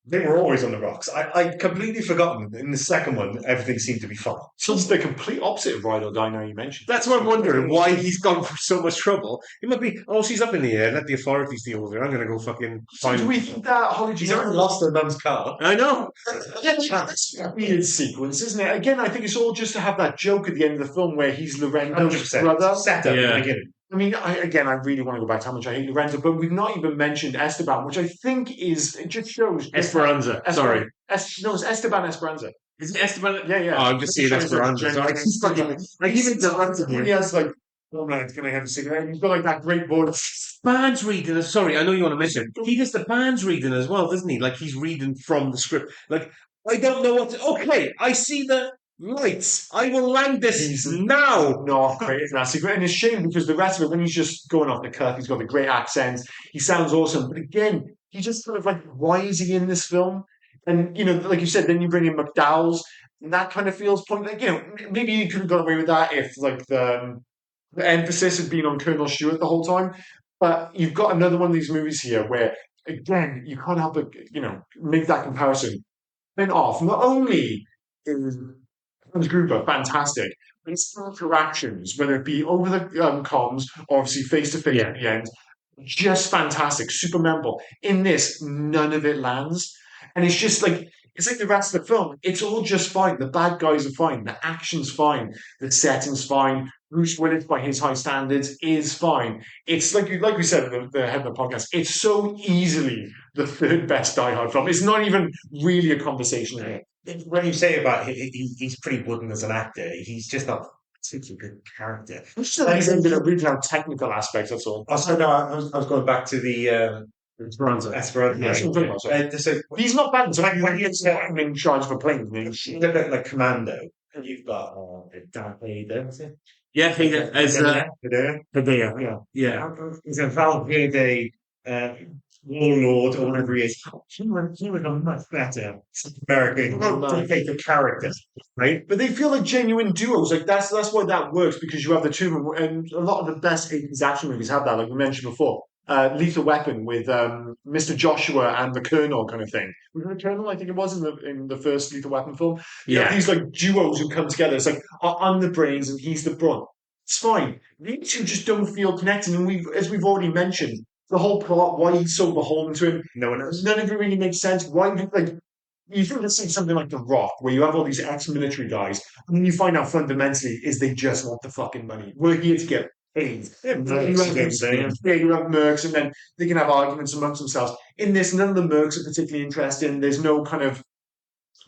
they were always on the rocks. I'd completely forgotten. In the second one, everything seemed to be fine. So it's the complete opposite of Ride or Die now you mentioned. That's what I'm wondering, why he's gone for so much trouble. It might be, she's up in the air, let the authorities deal with her. I'm going to go fucking So find... do we think that Holly She's Gennaro already lost her mum's car. I know. That's a weird sequence, isn't it? Again, I think it's all just to have that joke at the end of the film where he's Lorenzo's 100% brother. set up at Yeah. the beginning. I mean, I really want to go back to how much I hate Lorenzo, but we've not even mentioned Esteban, which I think it just shows... Esperanza. Sorry. No, it's Esteban Esperanza. Is it Esteban? Yeah. Oh, I'm just seeing Esperanza. So I keep fucking... I keep it He has like, oh man, it's going to have a cigarette. He's got like that great voice. Band's reading. Sorry, I know you want to mention. He does the band's reading as well, doesn't he? Like he's reading from the script. Like I don't know what. Okay, I see the lights. I will land this He's now. Not great in that secret. And it's a shame because the rest of it, when he's just going off the cuff, he's got a great accent. He sounds awesome. But again, he just sort of like, why is he in this film? And, like you said, then you bring in McDowell's, and that kind of feels pointless. Maybe you could have got away with that if, like, the emphasis had been on Colonel Stewart the whole time. But you've got another one of these movies here where, again, you can't help but, make that comparison. Then off. Not only is Hans Gruber fantastic, but his interactions, whether it be over the comms or obviously face-to-face at the end, just fantastic, super memorable. In this, none of it lands. And it's just like, it's like the rest of the film. It's all just fine. The bad guys are fine. The action's fine. The setting's fine. Bruce Willis, by his high standards, is fine. It's like we said at the head of the podcast, it's so easily the third best Die Hard film. It's not even really a conversation here. When you say about he's pretty wooden as an actor, he's just not a particularly good character. It's just like he's in a really technical aspect, that's all. Also, no, I was going back to the Esperanza. Esperanza. Yeah, So he's not bad. So when he's in charge of a plane, a bit like Commando. And you've got Darth Vader, is it? Yeah, Vader as Vader, yeah. He's a Valverde warlord or whatever he is. He was a much better American dictator character, right? but they feel like genuine duos. Like that's why that works, because you have the two of them. And a lot of the best 80s action movies have that, like we mentioned before. Lethal Weapon with Mr. Joshua and the Colonel kind of thing. Was it the Colonel? I think it was in the first Lethal Weapon film. You have these like duos who come together. It's like I'm the brains and he's the brawn. It's fine. These two just don't feel connected, and as we've already mentioned, the whole plot, why he's so beholden to him, No one knows. none of it really makes sense. Why, like, you think let's say something like The Rock, where you have all these ex-military guys, and then you find out fundamentally is they just want the fucking money. We're here to get paid. Yeah, You have mercs, and then they can have arguments amongst themselves. In this, none of the mercs are particularly interesting. There's no kind of,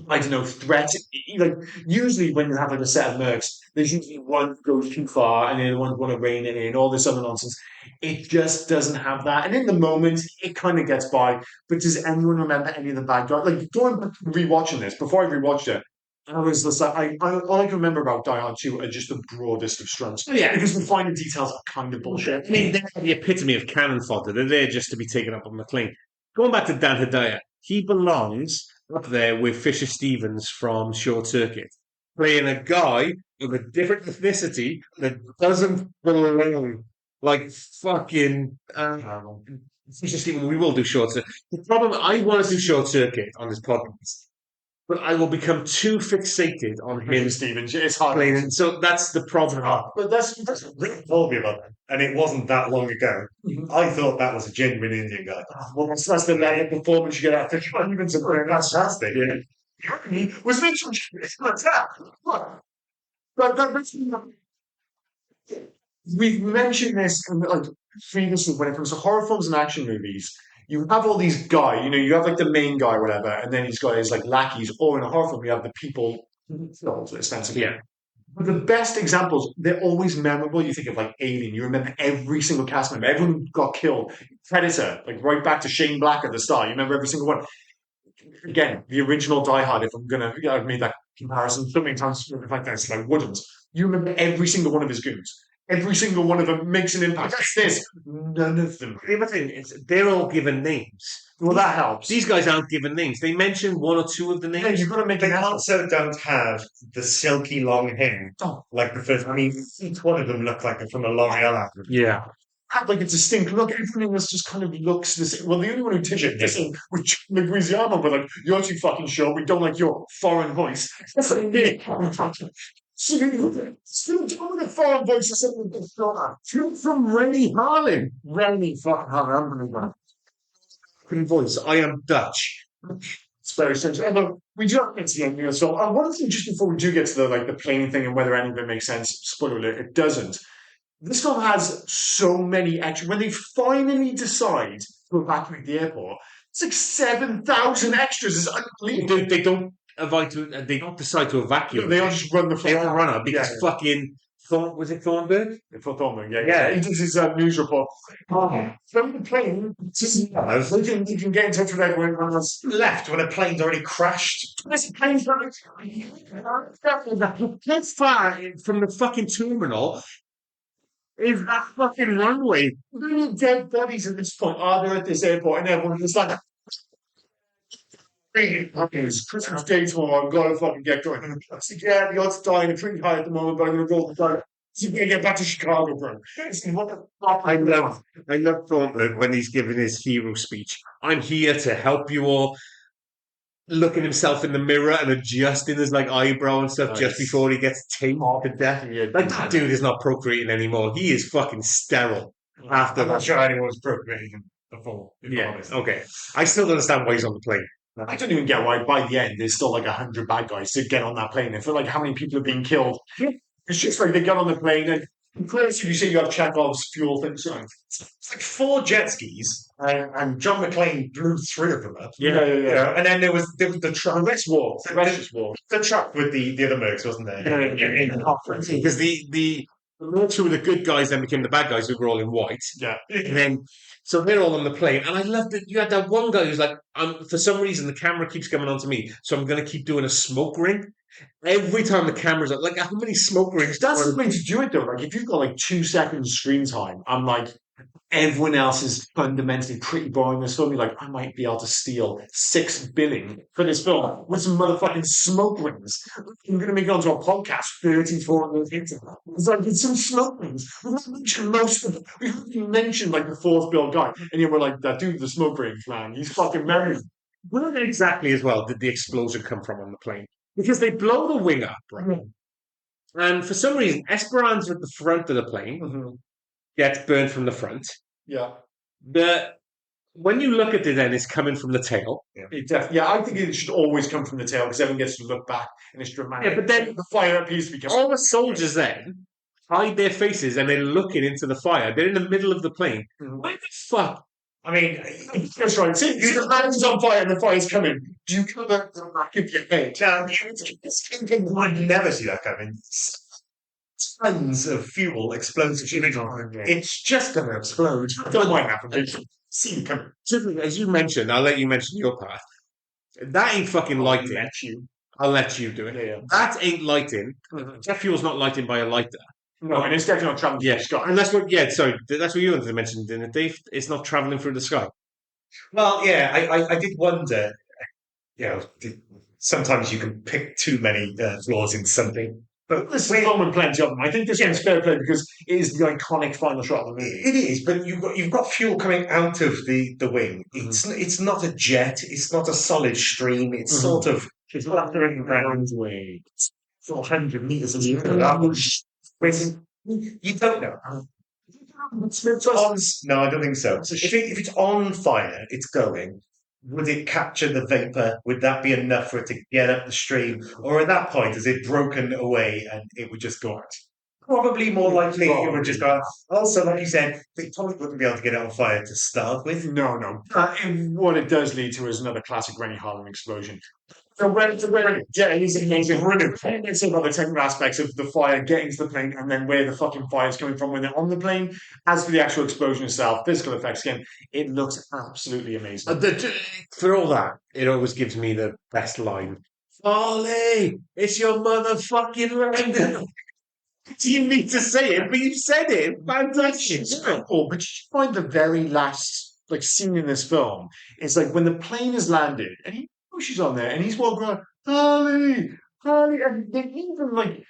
I don't know, threat. Like, usually when you have like a set of mercs, there's usually one who goes too far and the other ones want to rein it in, all this other nonsense. It just doesn't have that. And in the moment, it kind of gets by. But does anyone remember any of the bad guys? Like, going back and rewatching this, before I rewatched it, I was just like, all I can remember about Die Hard 2 are just the broadest of strokes. Yeah. Because the finer details are kind of bullshit. I mean, they're the epitome of cannon fodder. They're there just to be taken up on McLean. Going back to Dan Hedaya, he belongs up there with Fisher Stevens from Short Circuit, playing a guy of a different ethnicity that doesn't belong. Like fucking Fisher Stevens. We will do Short Circuit. The problem, I want to do Short Circuit on this podcast, but I will become too fixated on him Stevens, it's hard. playing. So that's the problem. But that's Rick told me about that, and it wasn't that long ago. I thought that was a genuine Indian guy. well, that's the level of performance you get out of Stevens. Fantastic. Yeah. Was mentioned like that. But we've mentioned this like previously when it comes to horror films and action movies. You have all these guys, you have like the main guy, whatever, and then he's got his like lackeys, or in a horror film, you have the people, ostensibly. Yeah. But the best examples, they're always memorable. You think of like Alien, you remember every single cast member, everyone who got killed. Predator, like right back to Shane Black at the start, you remember every single one. Again, the original Die Hard, if I'm gonna, I've made that comparison so many times, like that, I wouldn't. You remember every single one of his goons. Every single one of them makes an impact. That's this. None of them. The other thing is they're all given names. Well, that helps. These guys aren't given names. They mention one or two of the Yeah, names. you've got to make They an effort. also don't have the silky long hair Oh. like the first. I mean, each one of them look like they're from a L'Oreal advert. Yeah. Have like a distinct look. Everything else just kind of looks the same. Well, the only one who did it is with Leguizamo, but like, you're too fucking sure. We don't like your foreign voice. That's what it is. Still doing a foreign voice or something. You're from Rennie Harlan. Rennie fucking Harlan. Voice. I am Dutch. It's very strange. Although we do not get to the end here. So one thing just before we do get to the plane thing and whether any of it makes sense, spoiler alert, it doesn't. This film has so many extras. When they finally decide to evacuate the airport, it's like 7,000 extras. It's unbelievable. They don't They don't decide to evacuate. They all just run the They all run up because Yeah. fucking was it Thornberg? For Thornberg, yeah. Yeah. He does his news report. From the plane, you can get in touch with everyone else. Left when a plane's already crashed. This plane's running. How far from the fucking terminal is that fucking runway? How many dead bodies at this point are there at this airport? And everyone is like, it's Christmas Day tomorrow. I've got to fucking get going. I said, yeah, the odds dying are pretty high at the moment, but I'm going to go for so you can get back to Chicago, bro. What the fuck? I love Thornberg when he's giving his hero speech. I'm here to help you all. Looking himself in the mirror and adjusting his like eyebrow and stuff just before he gets tased to death. Like that dude is not procreating anymore. He is fucking sterile after I'm that. not sure anyone was procreating before. if I'm Yeah. honest. Okay. I still don't understand why he's on the plane. I don't even get why by the end there's still like 100 bad guys to get on that plane. I feel like how many people are being killed. It's just like they get on the plane and first you say you have Chekhov's fuel thing. So It's like 4 jet skis, and John McClane blew 3 of them up. yeah. You know, and then there was the truck. Rest war. Rest war. The truck with the other mercs, wasn't there? Because the two of the good guys then became the bad guys who were all in white. Yeah. And then, so they're all on the plane. And I love that you had that one guy who's like, for some reason, the camera keeps coming onto me. So I'm going to keep doing a smoke ring. Every time the camera's up, like, how many smoke rings? That's the way to do it though. Like if you've got like 2 seconds screen time, I'm like, Everyone else is fundamentally pretty boring. This film, you're like, I might be able to steal $6 billion for this film with some motherfucking smoke rings. I'm going to make it onto a podcast 34 minutes into. It's like, it's some smoke rings. We haven't mentioned most of them. We haven't even mentioned like the fourth Bill guy. And you were like, that dude with the smoke rings, man, he's fucking married. Where exactly as well did the explosion come from on the plane? Because they blow the wing up, right? And for some reason, Esperanza at the front of the plane Mhm. gets burned from the front. Yeah. When you look at it, then it's coming from the tail. I think it should always come from the tail because everyone gets to look back and it's dramatic. Yeah, but then the fire appears to be coming. All the soldiers then hide their faces and they're looking into the fire. They're in the middle of the plane. Why the fuck? I mean, That's right. See, the man's on fire and the fire's coming. Do you cover the back of your head? I'd never see that coming. Tons of fuel explodes. It's just going to explode. Don't mind that. See you coming. As you mentioned, I'll let you mention your part. That ain't fucking lighting. I'll let you do it. Yeah. That ain't lighting. Jet fuel's not lighting by a lighter. No, and it's definitely not traveling through the sky. And that's what. Yeah, sorry, that's what you wanted to mention, didn't it, Dave? It's not traveling through the sky. Well, yeah, I did wonder. You know, sometimes you can pick too many flaws in something. But This film with plenty of them. I think this one's fair play because it is the iconic final shot of the movie. it is, but you've got fuel coming out of the wing. It's not a jet. It's not a solid stream. It's sort of It's fluttering around way 400 meters in the air. you don't know. No, I don't think so. If it's on fire, it's going. Would it capture the vapor? Would that be enough for it to get up the stream? Or at that point, is it broken away and it would just go out? Probably more likely it would just go out. Also, like you said, they probably wouldn't be able to get it on fire to start with. No. What it does lead to is another classic Rennie Harlan explosion. So he's amazing. We're going to say about the technical aspects of the fire getting to the plane and then where the fucking fire is coming from when they're on the plane. As for the actual explosion itself, physical effects, again, it looks absolutely amazing. For all that, it always gives me the best line. Ollie, it's your motherfucking London. You need to say it, but you said it. Fantastic. Cool, but you find the very last scene in this film is when the plane has landed and he knows she's on there and he's walking around, Holly, and they even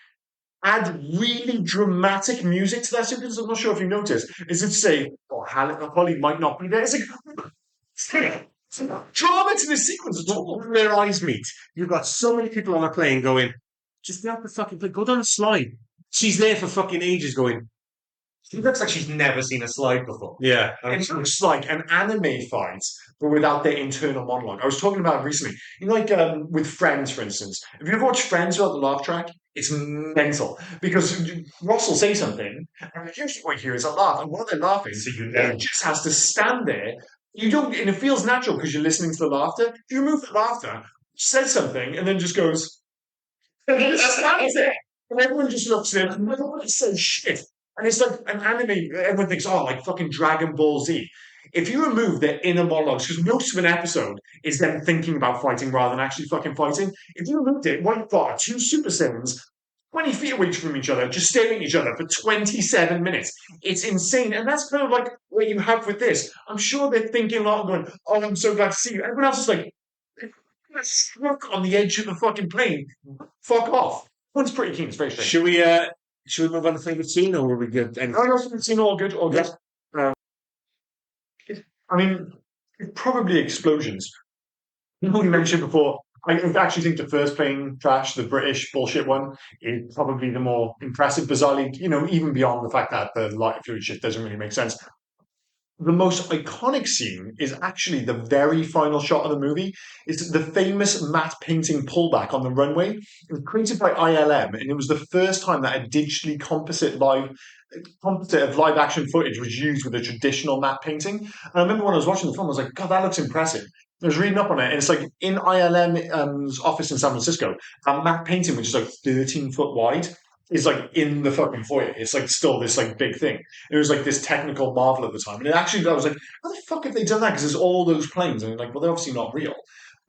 add really dramatic music to that sequence. I'm not sure if you noticed. Is it say, Holly might not be there? It's drama to this sequence at all. When their eyes meet, you've got so many people on a plane going, just get off the fucking plane, go down the slide. She's there for fucking ages going. She looks like she's never seen a slide before. Yeah. It looks like an anime fight, but without their internal monologue. I was talking about it recently. With Friends, for instance. Have you ever watched Friends without the laugh track? It's mental. Because Ross will say something, and usually what you hear is a laugh. And while they're laughing, So it just has to stand there. And it feels natural because you're listening to the laughter. If you remove the laughter, says something, and then just goes, and it just stands there. And everyone just looks at it, and everyone says shit. And it's like an anime, everyone thinks, fucking Dragon Ball Z. If you remove their inner monologues, because most of an episode is them thinking about fighting rather than actually fucking fighting, if you removed it, what you've got are two Super Saiyans 20 feet away from each other, just staring at each other for 27 minutes. It's insane. And that's kind of what you have with this. I'm sure they're thinking a lot and going, I'm so glad to see you. Everyone else is stuck on the edge of the fucking plane. Fuck off. One's pretty keen. It's very strange. Should we move on to favourite scene, or were we good? Seen all good. I mean, probably explosions. You mentioned before, I actually think the first plane crash, the British bullshit one, is probably the more impressive, bizarrely, even beyond the fact that the light fluid shit doesn't really make sense. The most iconic scene is actually the very final shot of the movie. It's the famous matte painting pullback on the runway. It was created by ILM, and it was the first time that a digitally composite of live action footage was used with a traditional matte painting. And I remember when I was watching the film, I was like, God, that looks impressive. I was reading up on it, and it's in ILM's office in San Francisco, that matte painting, which is 13 foot wide, is in the fucking foyer. It's still this big thing. It was this technical marvel at the time. And it actually, I was like, how the fuck have they done that? Because there's all those planes. And well, they're obviously not real.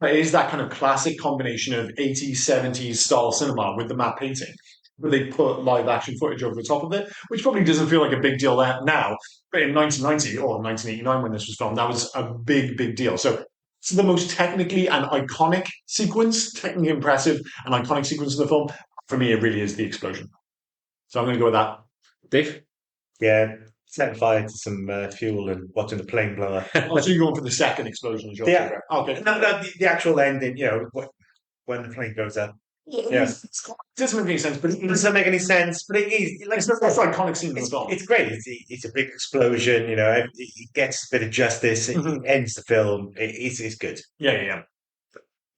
But it is that kind of classic combination of 80s, 70s style cinema with the matte painting. but they put live action footage over the top of it, which probably doesn't feel like a big deal now. But in 1990 or 1989, when this was filmed, that was a big, big deal. So it's the most technically and iconic sequence, technically impressive and iconic sequence of the film. For me, it really is the explosion. So I'm going to go with that. Dave? Yeah, setting fire to some fuel and watching the plane blow up. Oh, so you're going for the second explosion as your Yeah. favorite. Okay. No, the actual ending, when the plane goes up. Yeah. It doesn't make any sense, but It doesn't make any sense, but it is. Like, it's the most iconic scene in the it's, film. it's great. It's a big explosion, it gets a bit of justice, it ends the film. It's good. Yeah.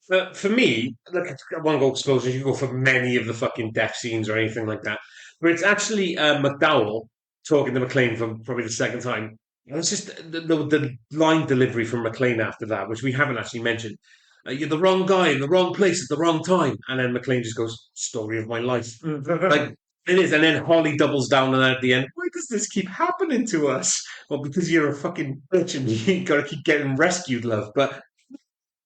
But for me, look, one go explosion, you go for many of the fucking death scenes or anything like that. Where it's actually McDowell talking to McClane for probably the second time. It's just the line delivery from McClane after that, which we haven't actually mentioned. You're the wrong guy in the wrong place at the wrong time. And then McClane just goes, story of my life. Like, it is. And then Holly doubles down on that at the end. Why does this keep happening to us? Well, because you're a fucking bitch and you got to keep getting rescued, love. But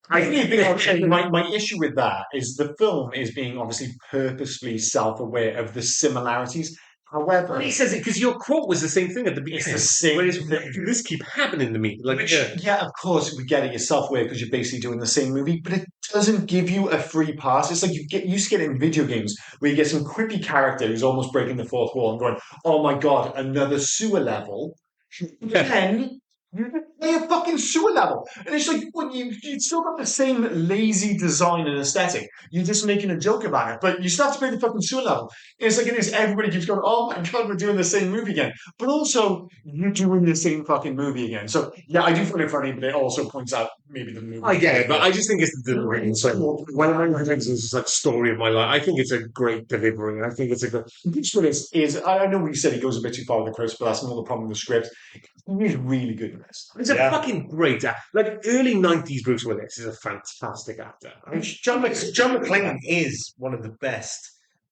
I think my issue with that is the film is being obviously purposefully self-aware of the similarities. However, he says it because your quote was the same thing at the it's beginning. the same Whereas, thing. this keep happening to me. Like, Which, yeah, of course, we get it. You're self-aware because you're basically doing the same movie, but it doesn't give you a free pass. It's like you used to get it in video games where you get some quippy character who's almost breaking the fourth wall and going, "Oh my god, another sewer level." Then you play a fucking sewer level, and it's like when you still got the same lazy design and aesthetic. You're just making a joke about it, but you still have to play the fucking sewer level. And it's like it is. Everybody keeps going, "Oh my god, we're doing the same movie again," but also you're doing the same fucking movie again. So yeah, I do find it funny, but it also points out maybe the movie. I get it, but I just think it's the delivery. It's like, when I think it's like story of my life, I think it's a great delivery. I think it's a good. Bruce Willis is. I know we said he goes a bit too far with the Chris, but that's another problem with the script. He's really good in this. He's a fucking great actor. Like early '90s Bruce Willis is a fantastic actor. I mean, John McClane is one of the best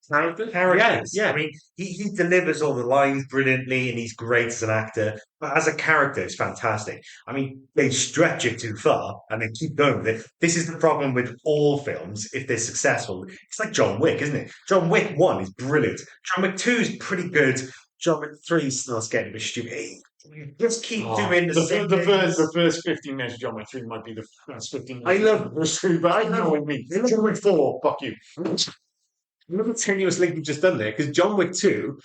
characters. Yeah. I mean, he delivers all the lines brilliantly, and he's great as an actor. But as a character, it's fantastic. I mean, they stretch it too far, and they keep going with it. This is the problem with all films if they're successful. It's like John Wick, isn't it? John Wick 1 is brilliant. John Wick 2 is pretty good. John Wick 3 starts getting a bit stupid. You just keep doing the same things. The first 15 minutes of John Wick 3 might be the first 15 minutes. I love the first 3, but I know what I mean. John Wick 4, fuck you. Another tenuous link we've just done there, because John Wick 2,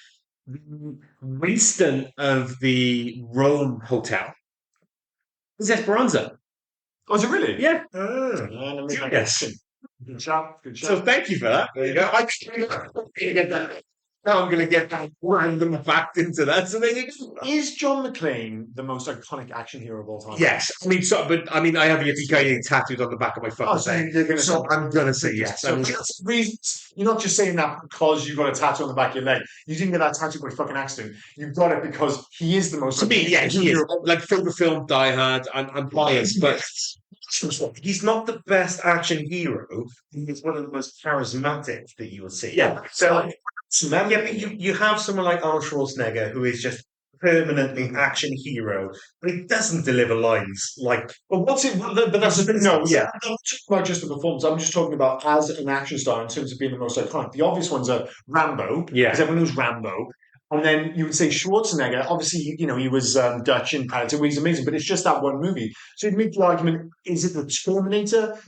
the restunt of the Rome hotel is Esperanza. Oh, is it really? Yeah. Yes. Good job. So thank you for that. There you go. Now I'm going to get that random fact into that. So there you go. Is John McClane the most iconic action hero of all time? Yes. I mean, I have Yippee tattooed on the back of my fucking leg. So I'm going to say yes. So you're not just saying that because you've got a tattoo on the back of your leg. You didn't get that tattoo by fucking accident. You've got it because he is the most. To me, yeah, he is. Like favorite film, Die Hard. I'm biased, but he's not the best action hero. He's one of the most charismatic that you will see. Yeah. So. Yeah, but you have someone like Arnold Schwarzenegger who is just permanently action hero, but he doesn't deliver lines like. But what's it? But that's the thing. No, yeah. I'm not talking about just the performance. I'm just talking about as an action star in terms of being the most iconic. The obvious ones are Rambo. Yeah, because everyone knows Rambo. And then you would say Schwarzenegger. Obviously, he was Dutch in Predator. He's amazing, but it's just that one movie. So you'd make the argument: is it the Terminator?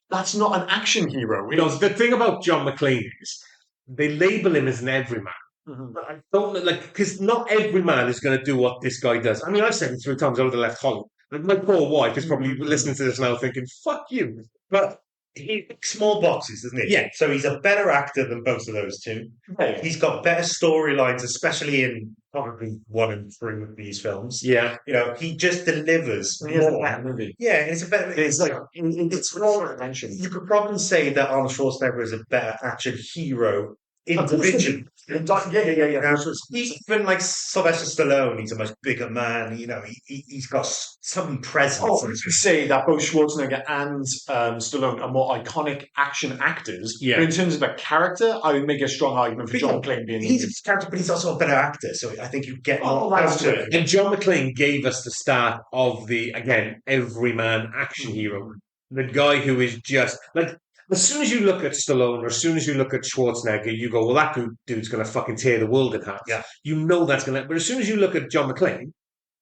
That's not an action hero. The thing about John McClane is, they label him as an everyman. Mm-hmm. But I don't because not every man is going to do what this guy does. I mean, I've said it 3 times. I would have left Hollywood. Like my poor wife is probably listening to this now, thinking, "Fuck you." But he ticks small boxes, doesn't he? Yeah. So he's a better actor than both of those two. Yeah. He's got better storylines, especially in probably 1 and 3 of these films. Yeah. He just delivers. He has a better movie. Yeah, it's a better. It's like it's more attention. You could probably say that Arnold Schwarzenegger is a better action hero individual. Yeah. Even like Sylvester Stallone, he's a much bigger man. He's got some presence. Oh, to say that both Schwarzenegger and Stallone are more iconic action actors. Yeah. But in terms of a character, I would make a strong argument for John McClane being. He's a character, but he's also a better actor. So I think you get more out of it. And John McClane gave us the start of the everyman action hero. The guy who is just like as soon as you look at Stallone or as soon as you look at Schwarzenegger, you go, well, that dude's going to fucking tear the world in half. Yeah. You know that's going to. But as soon as you look at John McClane,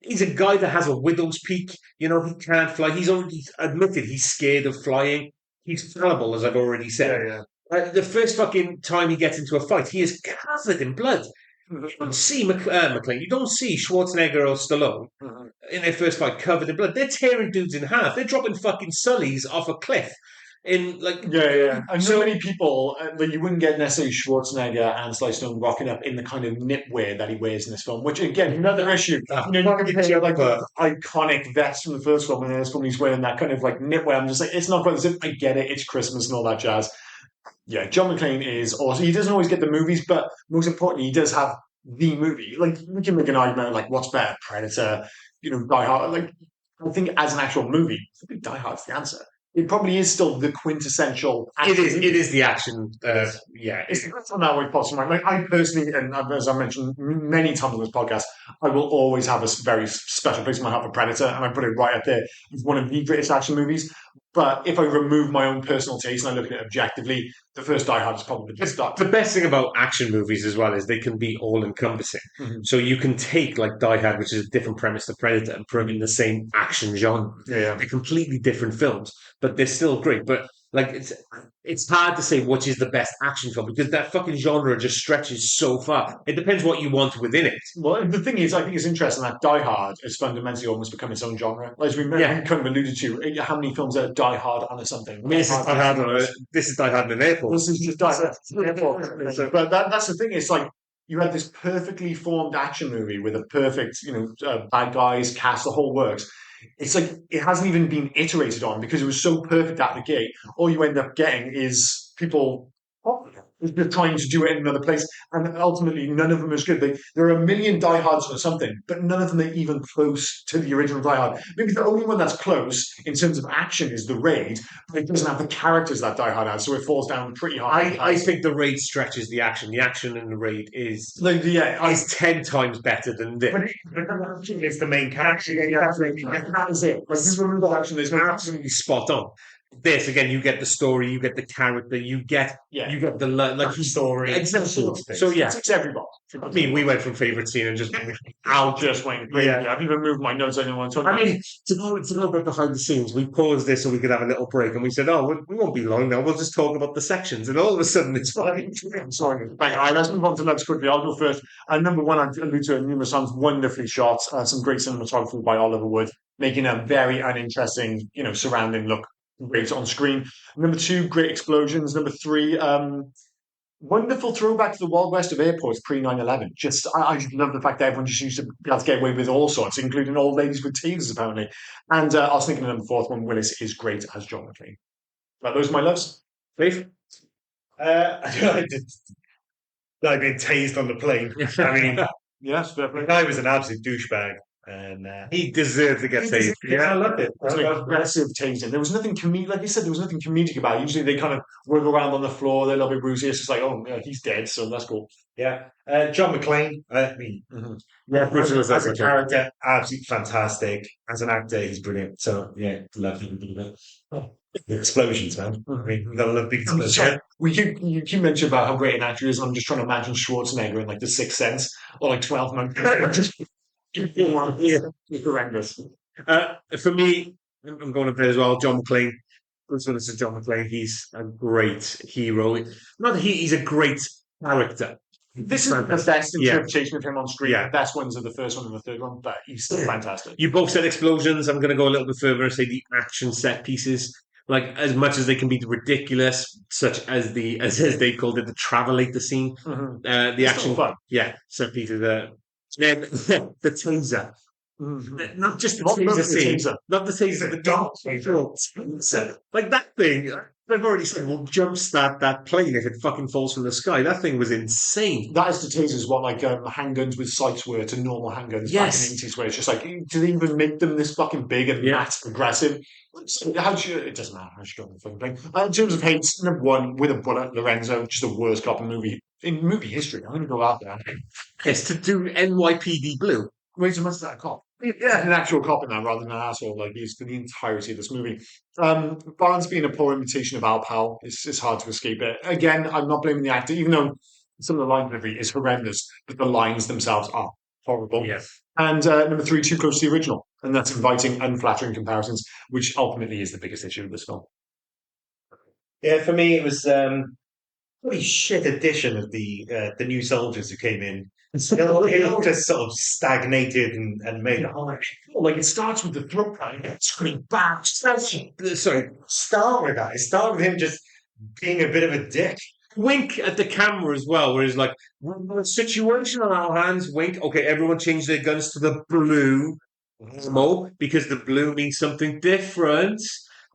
he's a guy that has a widow's peak. You know, he can't fly. He's already admitted he's scared of flying. He's fallible, as I've already said. The first fucking time he gets into a fight, he is covered in blood. You don't see McClane. You don't see Schwarzenegger or Stallone in their first fight covered in blood. They're tearing dudes in half. They're dropping fucking Sullys off a cliff. And so many people that you wouldn't get necessarily Schwarzenegger and Sly Stone rocking up in the kind of knitwear that he wears in this film, which again, another issue. You're not going to get like the iconic vest from the first film, and then when he's wearing that kind of like knitwear, I'm just like, it's not quite as if I get it. It's Christmas and all that jazz. Yeah, John McClane is awesome. He doesn't always get the movies, but most importantly, he does have the movie. Like, we can make an argument like, what's better, Predator, Die Hard. Like, I think as an actual movie, I think Die Hard's the answer. It probably is still the quintessential. It is the action. It's the best one that way possible. Like, I personally, and as I mentioned many times on this podcast, I will always have a very special place in my heart for Predator, and I put it right up there. It's one of the greatest action movies. But if I remove my own personal taste and I look at it objectively, the first Die Hard is probably the best. The best thing about action movies as well is they can be all-encompassing. So you can take like Die Hard, which is a different premise to Predator, and put them in the same action genre. Yeah. They're completely different films, but they're still great. But like it's hard to say which is the best action film because that fucking genre just stretches so far. It depends what you want within it. Well, the thing is, I think it's interesting that Die Hard has fundamentally almost become its own genre. As we kind of alluded to, how many films are Die Hard on or something? I mean, this is Die Hard in an airport. This is just Die Hard in an airport. But that's the thing. It's like you had this perfectly formed action movie with a perfect, bad guys, cast, the whole works. It's like it hasn't even been iterated on because it was so perfect out the gate. All you end up getting is people they're trying to do it in another place, and ultimately none of them is good. There are a million Die Hards or something, but none of them are even close to the original Die Hard. Maybe the only one that's close in terms of action is The Raid, but it doesn't have the characters that Die Hard has, so it falls down pretty hard. I think The Raid stretches the action. The action in The Raid is 10 times better than this. But it's the main character. That is it. Like, this removal action is absolutely spot on. This again, you get the story, you get the character, you get the story. Exactly. So yeah, it's everybody. I mean, we went from favorite scene and just went. Yeah, I've even moved my notes. I didn't want to talk. I mean, to go about behind the scenes, we paused this so we could have a little break, and we said, "Oh, we won't be long now. We'll just talk about the sections." And all of a sudden, it's fine. I'm sorry. Right, all right, let's move on to notes quickly. I'll go first. Number one, I alluded to it numerous times. Wonderfully shot. Some great cinematography by Oliver Wood, making a very uninteresting, surrounding look great on screen. Number two, great explosions. Number three, wonderful throwback to the Wild West of airports pre 9/11. I just love the fact that everyone just used to be able to get away with all sorts, including old ladies with tasers apparently. And I was thinking of number fourth one, Willis is great as John McClane. But those are my loves. Dave? I did. Like being tased on the plane. I mean, yes, the guy was an absolute douchebag. And he deserved to get tased. Yeah, I loved it. It was an aggressive tasing. There was nothing like you said, there was nothing comedic about it. Usually they kind of wiggle around on the floor, they're a little bit bruisey. It's just like, oh, yeah, he's dead, so that's cool. Yeah. John McClane, I mean, as a character, absolutely fantastic. As an actor, he's brilliant. So, yeah, love him. The explosions, man. I mean, we got to love big explosions. You keep mentioning about how great an actor is. I'm just trying to imagine Schwarzenegger in like The Sixth Sense or like 12 Monkeys. Horrendous. For me, I'm going to play as well. John McClane. This one is John McClane. He's a great hero. Not that he's a great character. This is the best interpretation of him on screen. Yeah. The best ones are the first one and the third one, but he's still fantastic. You both said explosions. I'm going to go a little bit further and say the action set pieces. Like, as much as they can be ridiculous, such as as they called it, the travelator scene. The it's action, fun. set pieces. Then the taser. Not just the taser scene. Not the taser, the dog. Like that thing. I've already said, well, jumpstart that plane if it fucking falls from the sky. That thing was insane. That is the tasers, what like handguns with sights were to normal handguns back in the 80s, where it's just like, do they even make them this fucking big and that aggressive? It doesn't matter how you go on the fucking plane. In terms of hates, number one, With a Bullet, Lorenzo, just the worst cop in movie history. I'm going to go out there. It's to do NYPD Blue. Wait, so much that a cop? Yeah, an actual cop in that rather than an asshole. Like he's for the entirety of this movie. Barnes being a poor imitation of Al Powell, it's hard to escape it. Again, I'm not blaming the actor, even though some of the line delivery is horrendous, but the lines themselves are horrible. Yes. And number three, too close to the original, and that's inviting unflattering comparisons, which ultimately is the biggest issue of this film. Yeah, for me, it was pretty shit edition of the new soldiers who came in. It all just sort of stagnated and made it hard. Like it starts with the throat cutting, it's screaming back. Sorry, Start with that. It started with him just being a bit of a dick. wink at the camera as well, where he's like, situation on our hands, wink. Okay, everyone change their guns to the blue ammo because the blue means something different.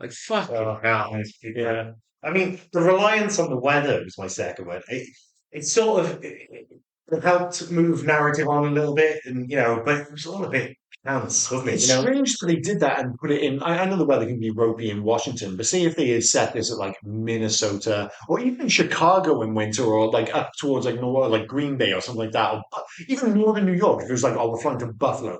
Like, fuck hell. Yeah. I mean, the reliance on the weather was my second one. It sort of it helped move narrative on a little bit, and but it was all a bit pants, wasn't it? It's strange that they did that and put it in. I know the weather can be ropey in Washington, but see if they had set this at like Minnesota or even Chicago in winter, or like up towards like like Green Bay or something like that, or even northern New York. If it was like, oh, we're flying to Buffalo.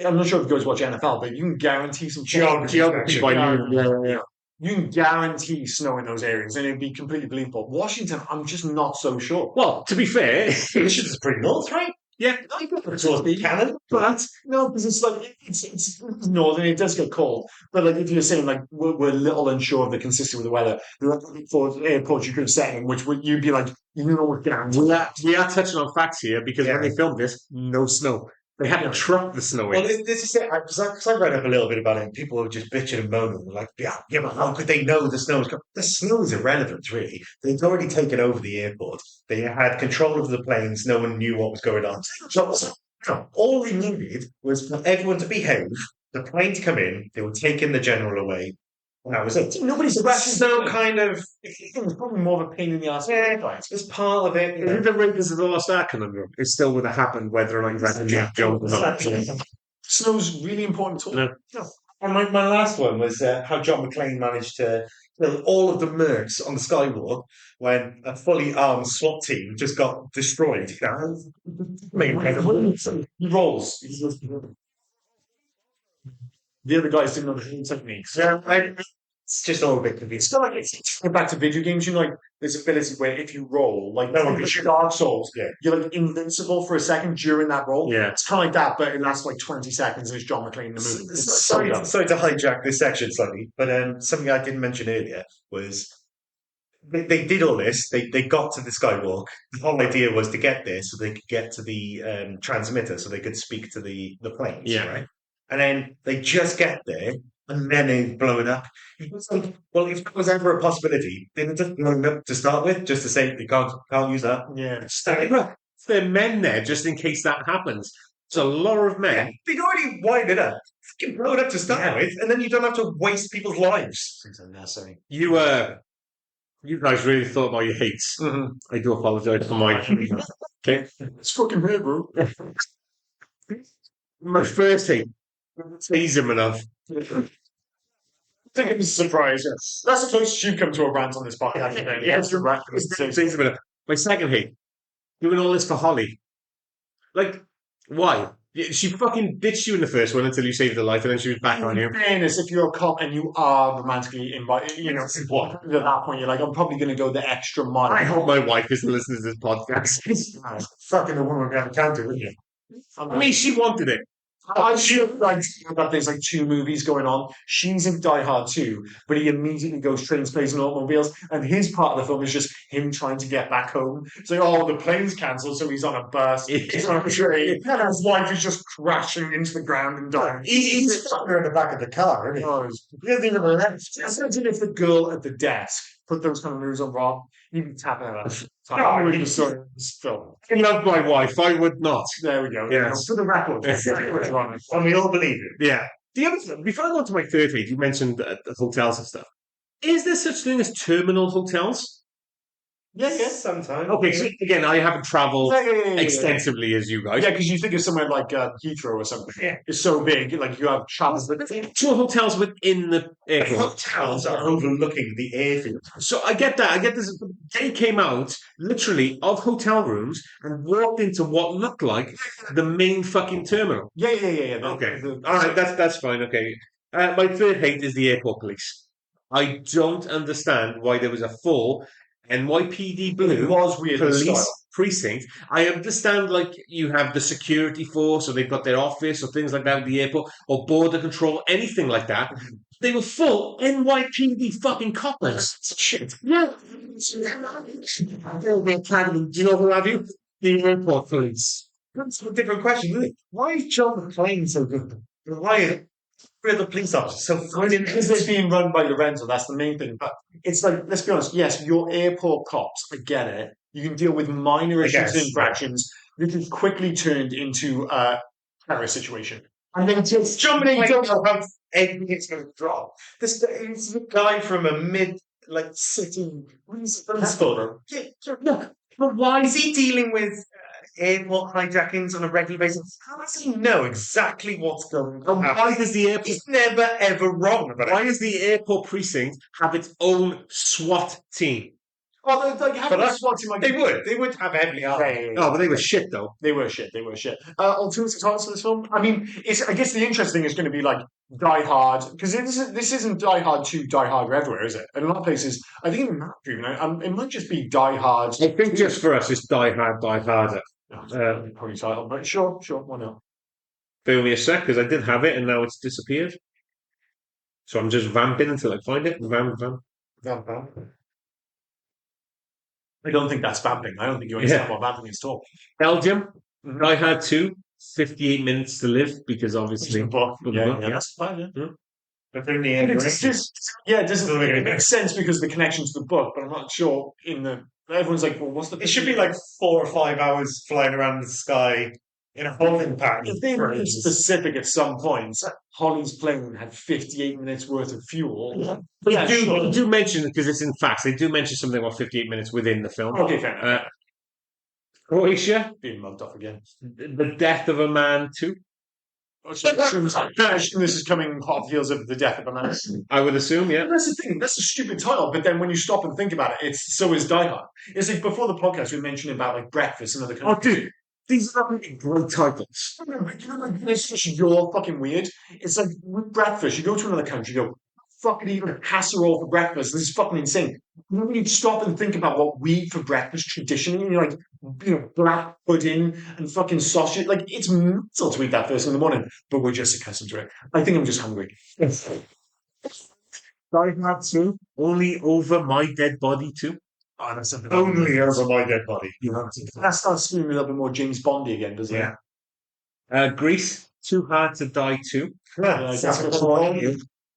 I'm not sure if you guys watch NFL, but you can guarantee some Geography by you. You can guarantee snow in those areas, and it'd be completely believable. Washington, I'm just not so sure. Well, to be fair, It's pretty north, right? yeah, Towards Canada. But no, because it's like it's northern. It does get cold, but like if you're saying like we're a little unsure of the consistency with the weather, for airports you could have set in, which would you'd be like, you know what, we are touching on facts here because when they filmed this, no snow. They had to truck the snow in. Well, this is it. Because I read up a little bit about it, and people were just bitching and moaning. They're like, yeah, but how could they know the snow was coming? The snow is irrelevant, really. They'd already taken over the airport. They had control of the planes. No one knew what was going on. So all they needed was for everyone to behave, the plane to come in, they were taking the general away, and that was it. Nobody's So kind of, it was probably more of a pain in the ass. it's part of it. The Raiders of the Lost Ark conundrum. It still would have happened whether or not you had Jack Jones or not. Snow's really important too. No. And my last one was how John McClane managed to kill all of the mercs on the skywalk when a fully armed SWAT team just got destroyed. He rolls. The other guys didn't know the techniques. Yeah, it's just all a bit confusing. It's kind of like going back to video games. Like there's ability where if you roll, like Dark Souls, you're like invincible for a second during that roll. Yeah, it's kind of like that, but it lasts like 20 seconds. And it's John McClane in the movie. Sorry to hijack this section slightly, but something I didn't mention earlier was they did all this. They got to the skywalk. The whole idea was to get there so they could get to the transmitter, so they could speak to the planes. Yeah. Right. And then they just get there, and then they blow it up. It was like, well, if that was ever a possibility, then it just blown up to start with, just to say they can't use that. Yeah. there are men there just in case that happens. It's a lot of men. Yeah, they'd already wind it up. Fucking blow it up to start with, and then you don't have to waste people's lives. Things unnecessary. You guys really thought about your hates. Mm-hmm. I do apologize for my. Okay, It's fucking here, bro. my first hate. Tease him enough. I think it was a surprise. That's the closest you've come to a rant on this podcast. Yes, you're right. Tease him enough. My second hate. Doing all this for Holly. Like, why? She fucking ditched you in the first one until you saved her life, and then she was back on you. In fairness, if you're a cop and you are romantically invited, at that point you're like, I'm probably going to go the extra mile. I hope my wife isn't listening to this podcast. Fucking a woman behind the counter, wouldn't you? I mean, she wanted it. I feel like that there's like two movies going on. She's in Die Hard 2, but he immediately goes trains, planes, and automobiles. And his part of the film is just him trying to get back home. So, the plane's cancelled, so he's on a bus, he's on a train, and his wife is just crashing into the ground and dying. He's stuck there in the back of the car, isn't he? Imagine if the girl at the desk put those kind of moves on Rob, he'd be tapping at us. I love my wife. I would not. There we go. Yes. For the record. And we all believe it. Yeah. The other, before I go on to my third hate, you mentioned the hotels and stuff. Is there such thing as terminal hotels? Yeah. Sometimes. Okay, so again, I haven't travelled Yeah. extensively as you guys. Yeah, because you think of somewhere like Heathrow or something. Yeah. It's so big, like you have travels. But Two hotels within the The airport. hotels are overlooking the airfield. So I get that. I get this. They came out literally of hotel rooms and walked into what looked like the main fucking terminal. Yeah. Okay. All right, that's fine. Okay. My third hate is the airport police. I don't understand why there was a full NYPD It Blue was weird. The police style. precinct. I understand, like, you have the security force, or they've got their office, or things like that at the airport, or border control, anything like that. They were full NYPD fucking coppers. Shit. Yeah. The academy. Do you know who have you? The airport police. That's a different question, isn't it? Why is John McClane so good? Why are the police officers so fucking Because it's being run by Lorenzo, that's the main thing. But it's like, let's be honest, yes, your airport cops, I get it. You can deal with minor I issues guess, and infractions. This is quickly turned into a terror situation. And then just John they McClane don't don't have anything's going to drop. This is a guy from a city principal. Look, but why Is he dealing with airport hijackings on a regular basis? How does he know exactly what's going on? why does the airport He's never ever wrong about why it. does the airport precinct have its own SWAT team? Oh, they have But a SWAT team like They would have heavily armed. Oh, but they were shit though. They were shit. Alternative titles for this film? I mean, I guess the interesting is going to be like Die Hard, because this isn't Die Hard 2, Die Hard everywhere, is it? In a lot of places, I think in the map even, it might just be Die Hard. I think just for us, it's Die Hard, Die Harder. Probably title, but sure, why not? Bear with me a sec, because I did have it and now it's disappeared. So I'm just vamping until I find it. Vamp. I don't think that's vamping. I don't think you understand what vamping is at all. Belgium, Die Hard 2, 58 minutes to live, because obviously. Yeah, that's fine. Yeah. But then the It makes sense because of the connection to the book, but I'm not sure everyone's like, well, what's the... It should be like 4 or 5 hours flying around the sky in a holding pattern. If they were specific at some point, Holly's plane had 58 minutes worth of fuel. They do mention, because it's in facts, they do mention something about 58 minutes within the film. Okay, fair enough. Croatia, Being mugged off again. The Death of a Man 2. This is coming hot off the heels of The Death of a Man. I would assume, yeah. That's the thing. That's a stupid title. But then when you stop and think about it, so is Die Hard. It's like before the podcast, we mentioned about like breakfast and other Oh, countries. dude, these are really great titles. It's just you're fucking weird. It's like with breakfast, you go to another country, you go, fucking eat a casserole for breakfast. This is fucking insane. When you stop and think about what we eat for breakfast traditionally, you're like, black pudding and fucking sausage. Like, it's mental to eat that first in the morning, but we're just accustomed to it. I think I'm just hungry. Die Hard 2, Only Over My Dead Body 2. Oh, that's something Only over my dead body. That starts screaming a little bit more James Bondy again, doesn't it? Yeah. Grease, Too Hard to Die 2. That's That's porn.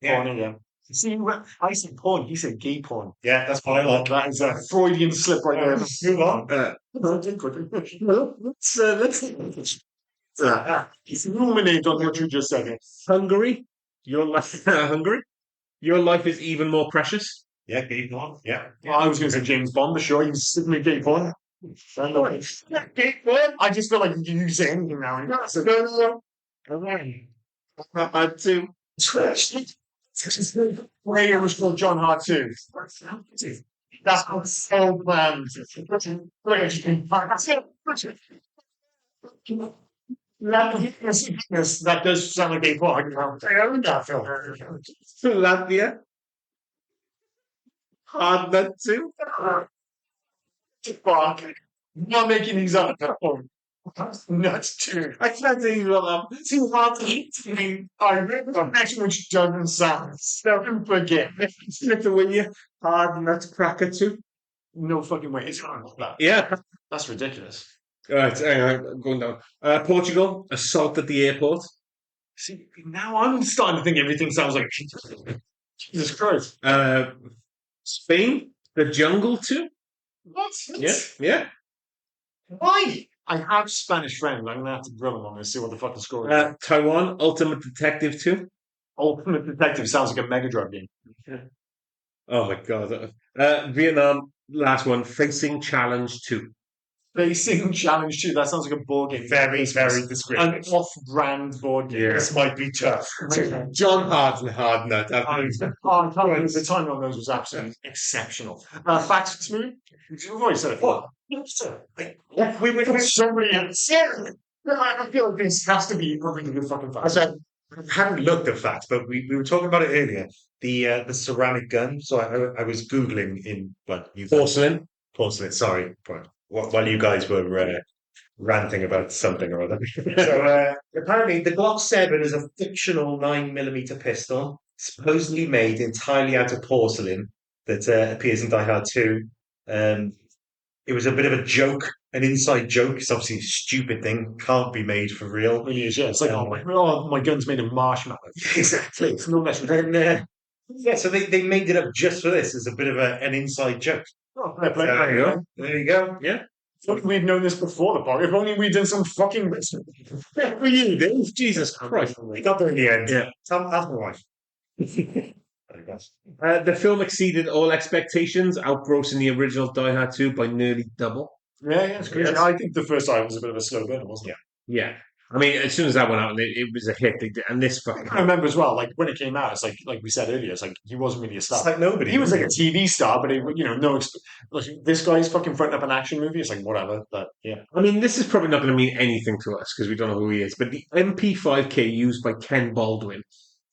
Yeah. Porn, yeah. See, I said porn, he said gay porn. Yeah, that's what I like. That is a Freudian slip right there. Move on. Ruminate on what you just said. Hungary, Your Life Hungary. Your Life is Even More Precious. Yeah, keep on. Yeah. I was going to say James Bond, but sure, he's sitting in gay porn. I just feel like you can say anything now. Hard 2. Prayer was called John Hart too. That's so planned. That does sound like a plug. I own that film. Latvia. Hard Nut 2. Fuck. I'm not making these up. Nuts too. I can't think of them. Too hard to eat. I read the next which doesn't sound. Don't forget. Lithuania. Hard Nutcracker 2. No fucking way. It's hard like that. Yeah. That's ridiculous. Alright, hang on, going down. Portugal. Assault at the Airport. See, now I'm starting to think everything sounds like Jesus Christ. Spain. The Jungle 2. What? Yeah. Why? I have Spanish friends. I'm gonna have to grill them on this, see what the fuck the score is. Taiwan. Ultimate Detective 2. Ultimate Detective sounds like a Mega Drive game. Oh my god. Vietnam. last one, Facing Challenge 2. Facing Challenge 2. That sounds like a board game. Very, very An descriptive. off-brand board game. Yeah. This might be tough. John Hardnut. I can't believe the timing on those was absolutely exceptional. Facts for this movie? We've already said it. What? We were So many. I feel like this has to be a really good fucking fact. I haven't looked at facts, but we were talking about it earlier. The ceramic gun. So I was googling in Porcelain. Sorry, while you guys were ranting about something or other. So apparently, the Glock 7 is a fictional 9mm pistol, supposedly made entirely out of porcelain that appears in Die Hard 2. It was a bit of a joke, an inside joke. It's obviously a stupid thing, can't be made for real. It really is, yeah. It's like, my gun's made of marshmallows. Exactly. It's no less. And yeah, so they made it up just for this as a bit of an inside joke. Oh, fair play. There you go. There you go. Yeah. If only we'd known this before the podcast. If only we'd done some fucking research. For you, Dave. Jesus Christ. We got there in the end. Yeah. That's my wife. The film exceeded all expectations, outgrossing the original Die Hard 2 by nearly double. Yeah, it's crazy. Yes. I think the first time was a bit of a slow burner, wasn't it? Yeah. I mean, as soon as that went out, it was a hit. And this fucking. I remember as well, like when it came out, it's like we said earlier, it's like he wasn't really a star. It's like nobody. He was like a TV star, but like this guy's fucking fronting up an action movie. It's like whatever, but yeah. I mean, this is probably not going to mean anything to us because we don't know who he is. But the MP5K used by Ken Baldwin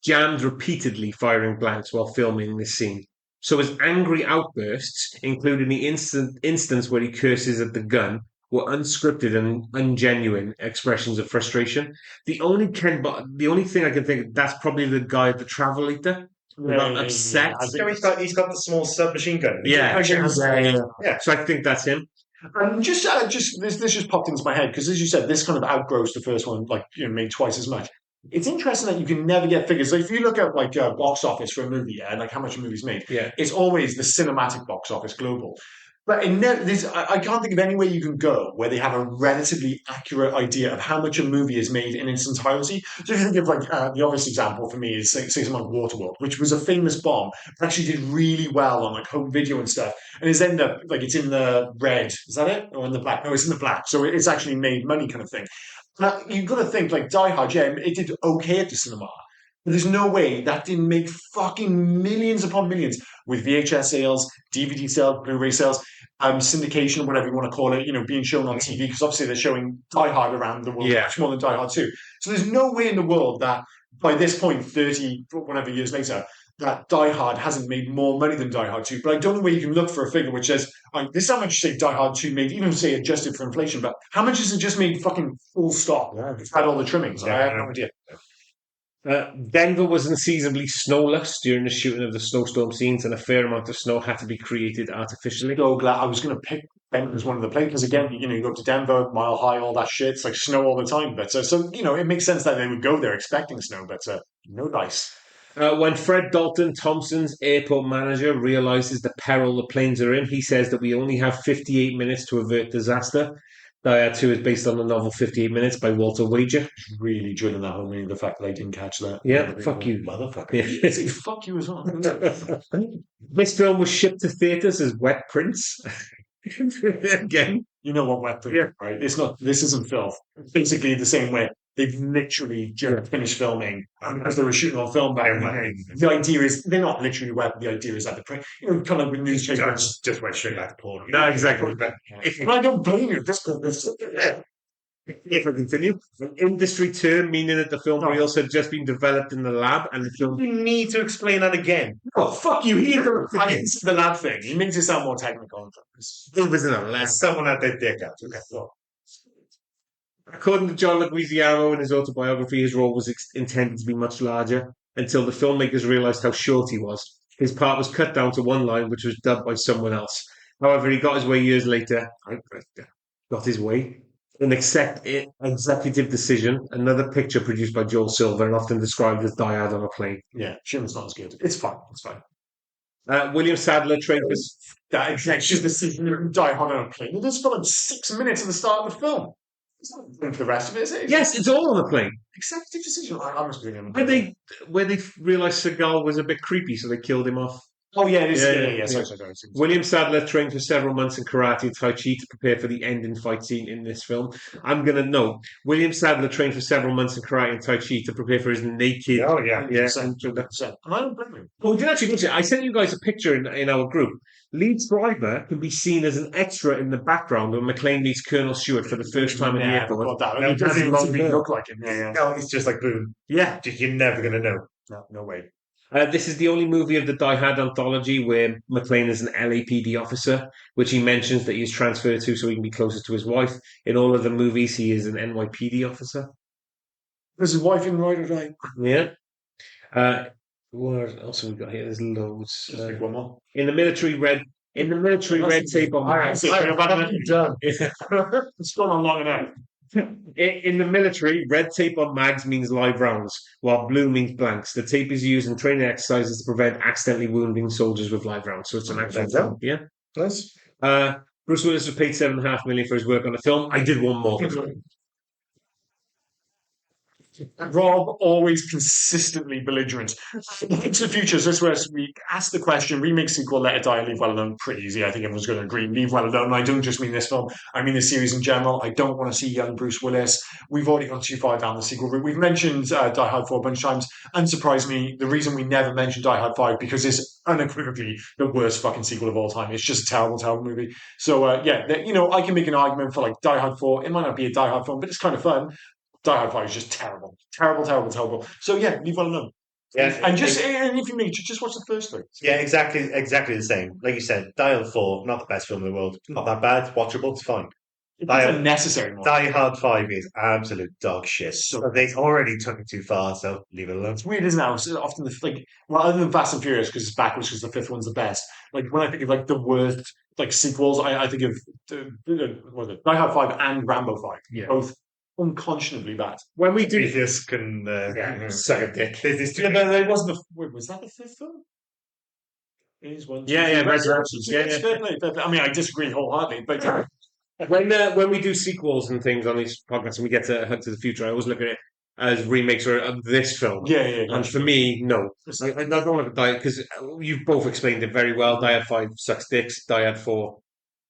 jammed repeatedly, firing blanks while filming this scene. So his angry outbursts, including the instance where he curses at the gun, were unscripted and ungenuine expressions of frustration. The only thing I can think of, that's probably the guy at the Travelator. Not upset. I So think he's got the small submachine gun. Yeah. yeah. So I think that's him. Just this just popped into my head because, as you said, this kind of outgrows the first one, like made twice as much. It's interesting that you can never get figures. So if you look at like box office for a movie, and like how much a movie's made, Yeah. it's always the cinematic box office global. But I can't think of any way you can go where they have a relatively accurate idea of how much a movie is made in its entirety. So if you think of like the obvious example for me is say something like Waterworld, which was a famous bomb, but actually did really well on like home video and stuff, and it's ended up like it's in the red. Is that it? Or in the black? No, it's in the black. So it's actually made money, kind of thing. You've got to think like Die Hard. Yeah, it did okay at the cinema. But there's no way that didn't make fucking millions upon millions with VHS sales, DVD sales, Blu-ray sales, syndication, whatever you want to call it, being shown on TV, because obviously they're showing Die Hard around the world much more than Die Hard 2. So there's no way in the world that by this point, 30, whatever years later, that Die Hard hasn't made more money than Die Hard 2. But I don't know where you can look for a figure which says, this is how much, say, Die Hard 2 made, even say adjusted for inflation, but how much has it just made fucking full stop? Yeah. It's had all the trimmings. I have no idea. Denver was unseasonably snowless during the shooting of the snowstorm scenes, and a fair amount of snow had to be created artificially. So glad I was going to pick Denver as one of the places because again, you go up to Denver, Mile High, all that shit. It's like snow all the time. But so it makes sense that they would go there expecting snow, but no dice. When Fred Dalton, Thompson's airport manager, realizes the peril the planes are in, he says that we only have 58 minutes to avert disaster. Die Hard 2 is based on the novel 58 Minutes by Walter Wager. Really drilling that home in the fact that I didn't catch that. Yeah, fuck you. Motherfucker. Yeah. Say fuck you as well. This film was shipped to theatres as wet prints. Again. You know what wet print, right? This isn't filth. Basically the same way. They've literally just finished filming as they were shooting on film back then. The idea is, they're not literally wet, the idea is that the print, kind of with newspapers. Just went straight back to porn. No, exactly. And I don't blame you. If I continue, an industry term meaning that the film reels had just been developed in the lab and the film. You need to explain that again. Oh, fuck you. I didn't see the lab thing. He makes it sound more technical. It was in a lab. Someone had their dick out. Okay. Well, According to John Leguizamo in his autobiography, his role was intended to be much larger until the filmmakers realised how short he was. His part was cut down to one line, which was dubbed by someone else. However, he got his way years later. Got his way. An executive decision, another picture produced by Joel Silver and often described as Die Hard on a plane. yeah, Shimmer's not as good. It's fine. It's fine. William Sadler trained for... That executive decision, Die Hard on a plane. It just got 6 minutes at the start of the film. It's not for the rest of it, is it? Yes, it's all on the plane. Executive decision. I must be doing Where they realised Seagal was a bit creepy, so they killed him off. Oh yeah, it is. Yeah, Yeah, yeah, yeah, yeah. sorry. William Sadler trained for several months in karate and Tai Chi to prepare for the ending fight scene in this film. I'm going to note William Sadler trained for several months in karate and Tai Chi to prepare for his naked. Oh yeah. Yeah, 100%. And I don't blame him. well, did actually mention, I sent you guys a picture in our group. Leeds Driver can be seen as an extra in the background when McLean meets Colonel Stewart for the first time in the Never airport. got that. No, He doesn't it even doesn't look like him. Yeah, yeah. No, it's just like boom. Yeah. You're never gonna know. No way. This is the only movie of the Die Hard anthology where McLean is an LAPD officer, which he mentions that he is transferred to so he can be closer to his wife. In all of the movies, he is an NYPD officer. There's his wife in Ride or Die. Yeah. What else have we got here? There's loads. Just pick one more. In the military, red tape on mags. Done. It's gone on long enough. In the military, red tape on mags means live rounds, while blue means blanks. The tape is used in training exercises to prevent accidentally wounding soldiers with live rounds. So it's an actual film. Yeah. Nice. Bruce Willis was paid $7.5 million for his work on the film. I did one more. Rob, always consistently belligerent. Into the future, so this is where we ask the question, remake, sequel, let it die, leave well alone. Pretty easy. I think everyone's going to agree. Leave well alone. I don't just mean this film. I mean the series in general. I don't want to see young Bruce Willis. We've already gone too far down the sequel route. We've mentioned Die Hard 4 a bunch of times. Unsurprisingly, the reason we never mentioned Die Hard 5 because it's unequivocally the worst fucking sequel of all time. It's just a terrible, terrible movie. So, I can make an argument for like Die Hard 4. It might not be a Die Hard film, but it's kind of fun. Die Hard 5 is just terrible. Terrible. So yeah, leave well alone. Yeah, And if you need to, just watch the first three. yeah, exactly the same. Like you said, Die Hard 4, not the best film in the world. Not that bad, watchable, it's fine. It's Die Hard- unnecessary. Die Hard 5 is absolute dog shit. So- They already took it too far, so leave it alone. It's weird, isn't it? So often other than Fast and Furious, because it's backwards, because the fifth one's the best. Like when I think of like the worst like sequels, I think of what is it? Die Hard 5 and Rambo 5. Yeah. Both unconscionably bad. When we do, Prometheus can suck a dick. There's this Yeah, but it wasn't was that the fifth film? It is one. Yeah, yeah, Resurrections. Yeah, It's fair play. I mean, I disagree wholeheartedly, but When we do sequels and things on these podcasts and we get to Hunt to the Future, I always look at it as remakes of this film. yeah. And for me, no. I don't want to die because you've both explained it very well. Die Hard 5 sucks dicks. Die Hard 4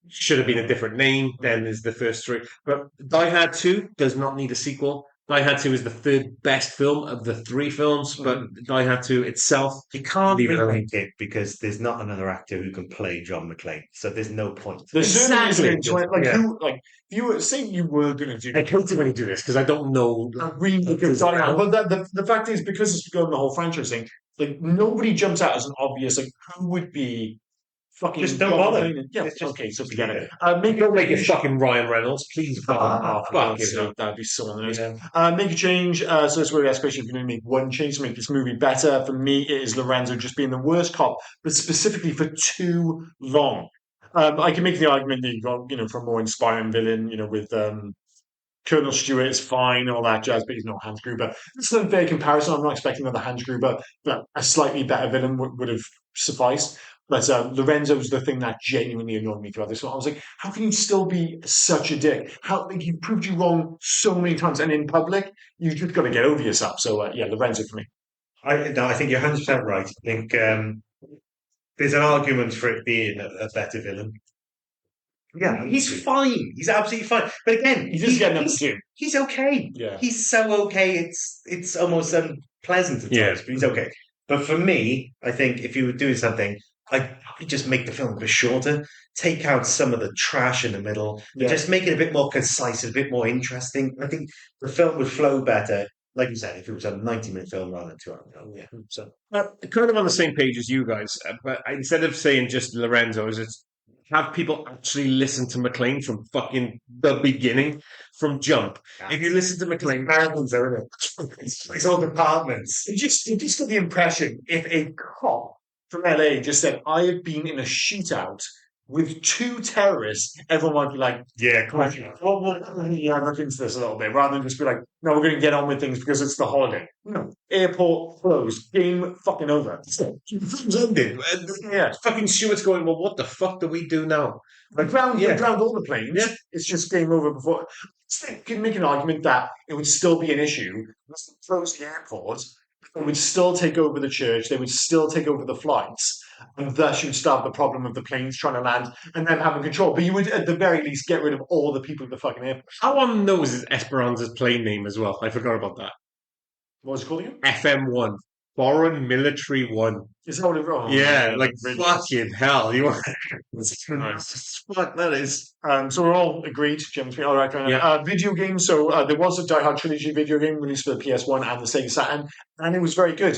should have been a different name than is the first three. But Die Hard 2 does not need a sequel. Die Hard 2 is the third best film of the three films, but Die Hard 2 itself, You can't Leave it alone. remake it because there's not another actor who can play John McClane. So there's no point. there's certainly Exactly. if you were saying you were going to do I hate it when you do this because I don't know. a remake of Die Hard, but the fact is because it's become the whole franchise thing, like nobody jumps out as an obvious like who would be fucking Just don't John bother. McClane? Yeah, It's just- okay, so forget it. Don't make it fucking Ryan Reynolds, please. Fuck it, that'd be so annoying. Make a change. So that's where we ask question if you're going to make one change to make this movie better. For me, it is Lorenzo just being the worst cop, but specifically for too long. I can make the argument that you got, for a more inspiring villain, with Colonel Stewart is fine, all that jazz, but he's not Hans Gruber. It's not a fair comparison. I'm not expecting another Hans Gruber, but a slightly better villain would have sufficed. But Lorenzo's the thing that genuinely annoyed me throughout this one. I was like, how can you still be such a dick? How you proved you wrong so many times, and in public, you just got to get over yourself. So Lorenzo for me. I think you're 100% right. I think there's an argument for it being a better villain. Yeah, he's fine. He's absolutely fine. But again, He's just getting up to do. he's okay. Yeah. He's so okay. It's almost unpleasant at times, but he's okay. But for me, I think if you were doing something, I'd probably just make the film a bit shorter, take out some of the trash in the middle, Yeah. just make it a bit more concise, a bit more interesting. I think the film would flow better, like you said, if it was a 90-minute film rather than 2 hour film. Yeah. So Kind of on the same page as you guys, but instead of saying just Lorenzo, it's have people actually listen to McClane from fucking the beginning, from Jump. If you listen to McClane, Americans are in it. It's all departments. You just got the impression if a cop from LA just said, I have been in a shootout with 2 terrorists, everyone might be like, Yeah, come on. well, look into this a little bit, rather than just be like, no, we're going to get on with things because it's the holiday. No, airport closed, game fucking over. film's ended. Yeah. Fucking Stewart's going, well, what the fuck do we do now? They ground all the planes. Yeah. It's just game over before. You can make an argument that it would still be an issue. Close the airport. They would still take over the church. They would still take over the flights. and thus you'd start the problem of the planes trying to land and them having control. But you would, at the very least, get rid of all the people at the fucking airport. How on nose is Esperanza's plane name as well? I forgot about that. What was it called again? FM1. Foreign Military One. Is that what it was? Yeah, like really. fucking hell. You are fuck that is. So we're all agreed, James. All right. Yeah. Video game. So there was a Die Hard trilogy video game released for the PS1 and the Sega Saturn, and it was very good.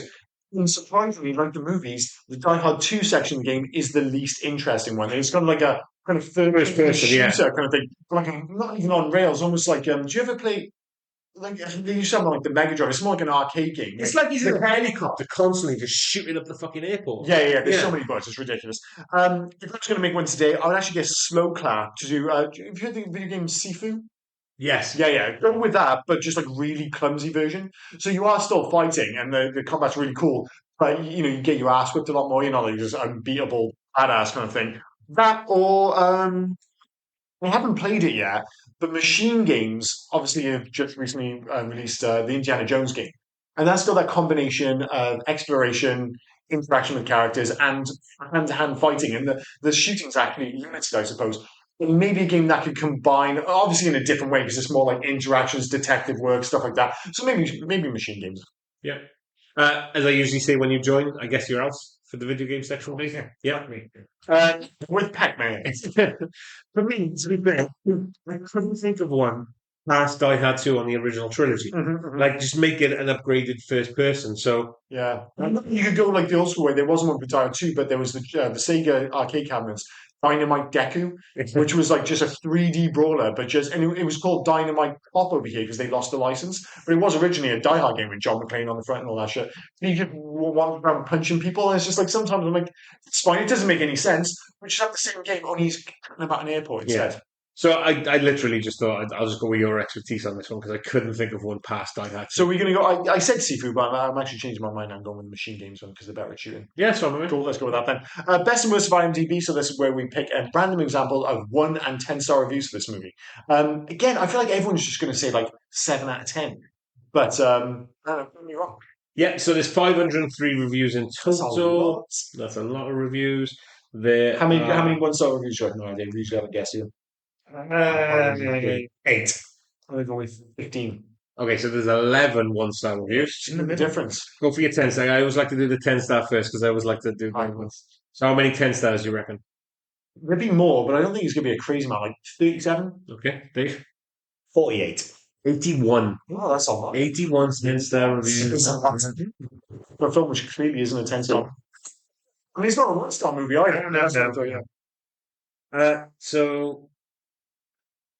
And surprisingly, like the movies, the Die Hard 2 section game is the least interesting one. It's kind of like a kind of First person, yeah. shooter kind of thing, like not even on rails. Almost like do you ever play? Like they use something like the Mega Drive. It's more like an arcade game. It's like he's in a helicopter constantly just shooting up the fucking airport. Yeah. There's so many buttons. It's ridiculous. If I was going to make one today, I would actually get Slow Clap to do. Have you heard the video game Sifu? Yes. Yeah. Go with that, but just like really clumsy version. So you are still fighting, and the combat's really cool. But you get your ass whipped a lot more. You're not like this unbeatable badass kind of thing. That or I haven't played it yet, but Machine Games obviously have just recently released the Indiana Jones game, and that's got that combination of exploration, interaction with characters, and hand-to-hand fighting, and the shooting's actually limited, I suppose. But maybe a game that could combine, obviously in a different way, because it's more like interactions, detective work, stuff like that. So maybe Machine Games. Yeah. As I usually say when you join, I guess you're out for the video game section, please. Yeah. With Pac-Man. For me, to be fair, I couldn't think of one past Die Hard 2 on the original trilogy. Like, just make it an upgraded first person. So, yeah. You could go like the old school way. There wasn't one for Die Hard 2, but there was the Sega arcade cabinets. Dynamite Deku, which was like just a 3D brawler, but it was called Dynamite Pop over here because they lost the license. But it was originally a Die Hard game with John McClane on the front and all that shit. And you just walk around punching people, and it's just like sometimes I'm like, it's fine. It doesn't make any sense. We just have the same game, only he's talking about an airport instead. Yeah. So I literally just thought I'll just go with your expertise on this one because I couldn't think of one past Die Hard 2. So we're going to go. I said Sifu, but I'm actually changing my mind. I'm going with the Machine Games one because they're better at shooting. Yeah, so I'm cool. Let's go with that then. Best and worst of IMDb. So this is where we pick a random example of 1 and 10-star reviews for this movie. Again, I feel like everyone's just going to say like 7 out of 10, but I don't know, don't be wrong. Yeah, so there's 503 reviews in total. That's a lot of reviews. How many 1-star reviews do you reckon? No, they usually have a guess here. 8. I'm going with 15. Okay, so there's 11 1-star reviews. The difference. Go for your 10-star. I always like to do the 10-star first because I always like to do the ones. So how many 10 stars do you reckon? There'd be more, but I don't think it's going to be a crazy amount. Like 37? Okay, Dave? 48. 81. Oh, that's a lot. 81 10-star reviews. For a film which clearly isn't a 10-star. I mean, it's not a 1-star movie either. So,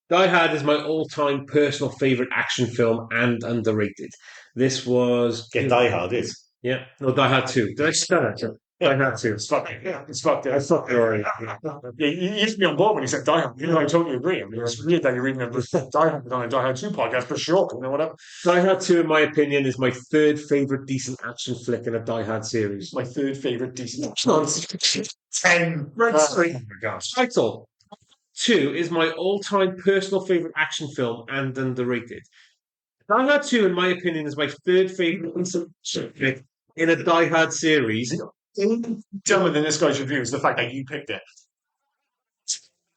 Die Hard is my all-time personal favourite action film and underrated. This was... Die Hard is. Yeah. No, Die Hard 2. Did I start that? Die Hard 2. It's fucked. Yeah, it's fucked. I thought you already. Yeah, you used to be on board when you said Die Hard. I totally agree. I mean, it's weird that you're reading a Die Hard on a Die Hard 2 podcast, for sure. Whatever. Die Hard 2, in my opinion, is my third favourite decent action flick in a Die Hard series. My third favourite decent action. 10. Right straight. Oh my gosh. Title. 2 is my all-time personal favourite action film and underrated. Die Hard 2, in my opinion, is my third favourite flick in a Die Hard series. Dumber than this guy's review is the fact that you picked it.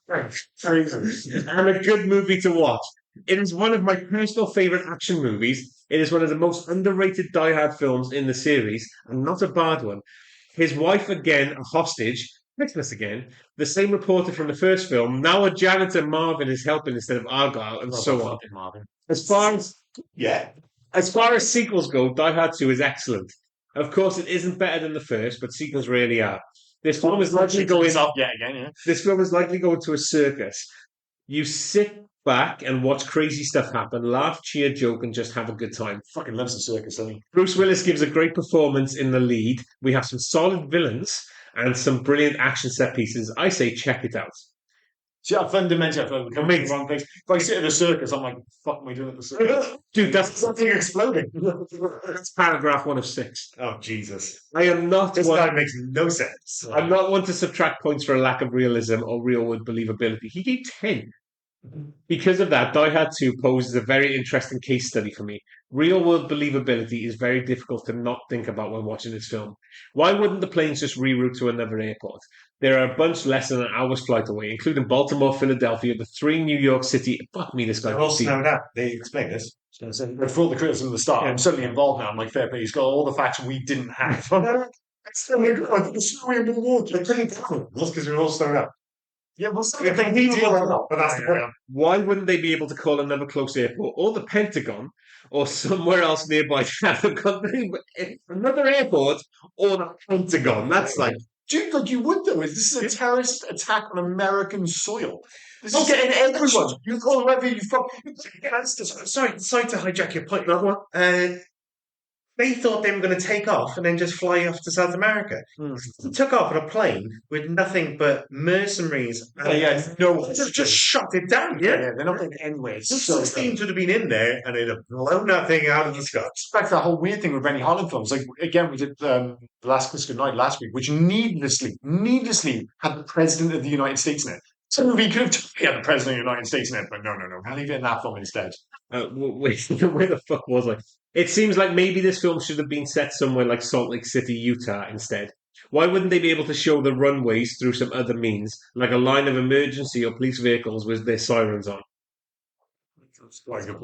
And a good movie to watch. It is one of my personal favourite action movies. It is one of the most underrated Die Hard films in the series, and not a bad one. His wife again, a hostage. Christmas again. The same reporter from the first film. Now a janitor, Marvin, is helping instead of Argyle, and so on. Marvin. As far as sequels go, Die Hard 2 is excellent. Of course, it isn't better than the first, but sequels really are. This film is likely going This film is likely going to a circus. You sit back and watch crazy stuff happen, laugh, cheer, joke, and just have a good time. Fucking loves the circus, doesn't he? Bruce Willis gives a great performance in the lead. We have some solid villains and some brilliant action set pieces. I say check it out. See, fundamentally, I feel like we're coming to the wrong place. If I sit at the circus, I'm like, fuck am I doing at the circus? Dude, that's something exploding. That's paragraph 1 of 6. Oh, Jesus. I am not This guy makes no sense. I'm not one to subtract points for a lack of realism or real-world believability. He gave 10. Because of that, Die Hard 2 poses a very interesting case study for me. Real world believability is very difficult to not think about when watching this film. Why wouldn't the planes just reroute to another airport? There are a bunch less than an hour's flight away, including Baltimore, Philadelphia, the three New York City. Fuck me, this guy. They're all snowed out. They explain this. I for all the criticism at the start, I'm certainly involved now. I'm like, fair play. He's got all the facts we didn't have. It's so good. The snowy in the water. They couldn't tell them. That's because we're all snowed out. Yeah, well, If they need to, but that's the point. Why wouldn't they be able to call another close airport or the Pentagon or somewhere else nearby to have a country, another airport or the Pentagon? That's like, dude, like you would though. This is a terrorist attack on American soil. This is getting everyone. You call whoever you fuck. Sorry to hijack your point. Another one. They thought they were going to take off and then just fly off to South America. They took off on a plane with nothing but mercenaries. Just shut it down. Yeah, they're not going anywhere. It's so 16 would have been in there and they'd have blown that thing out of the sky. Back to that whole weird thing with Benny Holland films. Like again, we did The Last Kiss Goodnight last week, which needlessly had the President of the United States in it. So we could have had the President of the United States in it, but no. I'll leave it in that film instead. wait, where the fuck was I? It seems like maybe this film should have been set somewhere like Salt Lake City, Utah instead. Why wouldn't they be able to show the runways through some other means, like a line of emergency or police vehicles with their sirens on?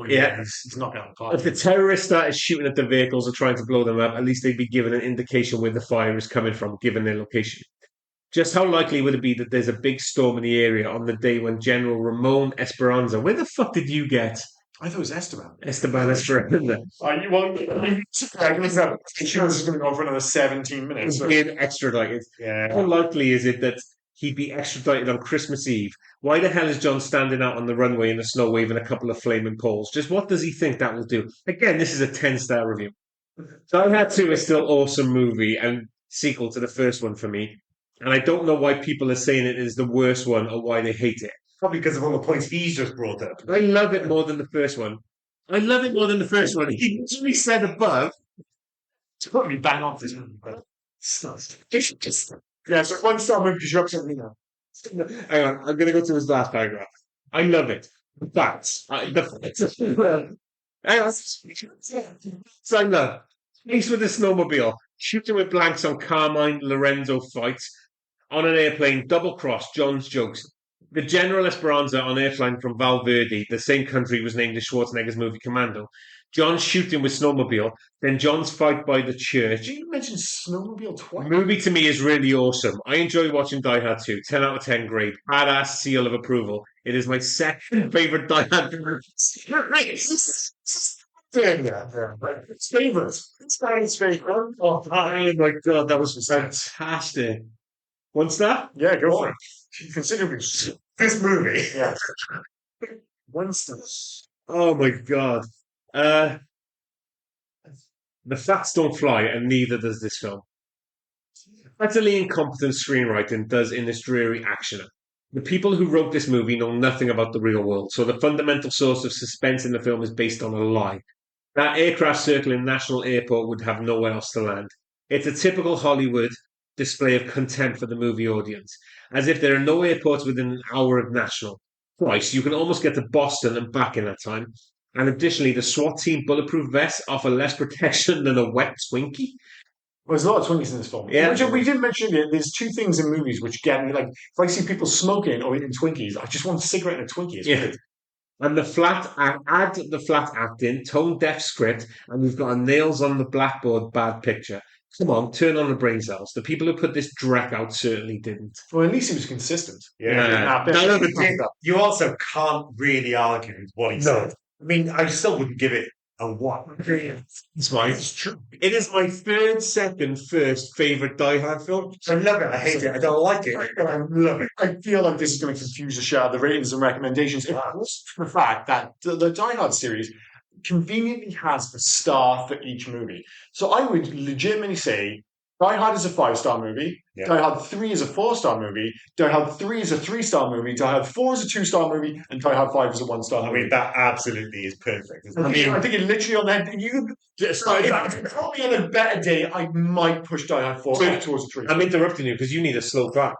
Yeah, he's not going to. If the terrorists started shooting at the vehicles or trying to blow them up, at least they'd be given an indication where the fire is coming from, given their location. Just how likely would it be that there's a big storm in the area on the day when General Ramon Esperanza... Where the fuck did you get? I thought it was Esteban. Esteban Esperanza. You want? This is going to go for another 17 minutes. He's being extradited. Yeah. How likely is it that he'd be extradited on Christmas Eve? Why the hell is John standing out on the runway in the snow waving a couple of flaming poles? Just what does he think that will do? Again, this is a 10-star review. Die Hard 2 is still awesome movie and sequel to the first one for me. And I don't know why people are saying it is the worst one or why they hate it. Probably because of all the points he's just brought up. I love it more than the first one. He literally said above. To put me bang off this movie, but yeah, so 1-star movie because you're upset with me now. Hang on, I'm going to go to his last paragraph. I love it. The facts. Hang on. So I love. He's with the snowmobile, shooting with blanks on Carmine Lorenzo fights. On an airplane, double-cross John's jokes. The General Esperanza on airplane from Valverde, the same country was named in Schwarzenegger's movie Commando. John's shooting with snowmobile, then John's fight by the church. Did you mention snowmobile twice? The movie to me is really awesome. I enjoy watching Die Hard 2. 10 out of 10 grade. Badass seal of approval. It is my second favourite Die Hard movie. It's favourite. It's Danny's favourite. Oh my god, that was fantastic. 1-star? Yeah, go for it. Considering This movie. Yeah. 1-star. Oh my god. The facts don't fly, and neither does this film. Utterly incompetent screenwriting does in this dreary action. The people who wrote this movie know nothing about the real world, so the fundamental source of suspense in the film is based on a lie. That aircraft circling National Airport would have nowhere else to land. It's a typical Hollywood display of contempt for the movie audience, as if there are no airports within an hour of National. Christ, you can almost get to Boston and back in that time. And additionally, the SWAT team bulletproof vests offer less protection than a wet Twinkie. Well, there's a lot of Twinkies in this film. Yeah. Which we did mention it. There's two things in movies which get me. Like, if I see people smoking or eating Twinkies, I just want a cigarette and a Twinkie. It's weird. And the flat acting, tone deaf script, and we've got a nails on the blackboard bad picture. Come on, turn on the brain cells. The people who put this dreck out certainly didn't. Well, at least he was consistent. You also can't really argue with what he said. I mean, I still wouldn't give it a 1. It's true. It is my first favourite Die Hard film. I love it. I hate it. I don't like it. I love it. I feel like this is going to confuse the shit out of the ratings and recommendations. It was for the fact that the Die Hard series conveniently has a star for each movie. So I would legitimately say Die Hard is a 5-star movie. Yeah. Die Hard 3 is a 4-star movie. Die Hard 3 is a 3-star movie. Die Hard 4 is a 2-star movie. And Die Hard 5 is a 1-star movie. I mean, that absolutely is perfect. I think it literally on that. You probably on a better day, I might push Die Hard 4 back towards a 3. I'm interrupting you because you need a slow clap.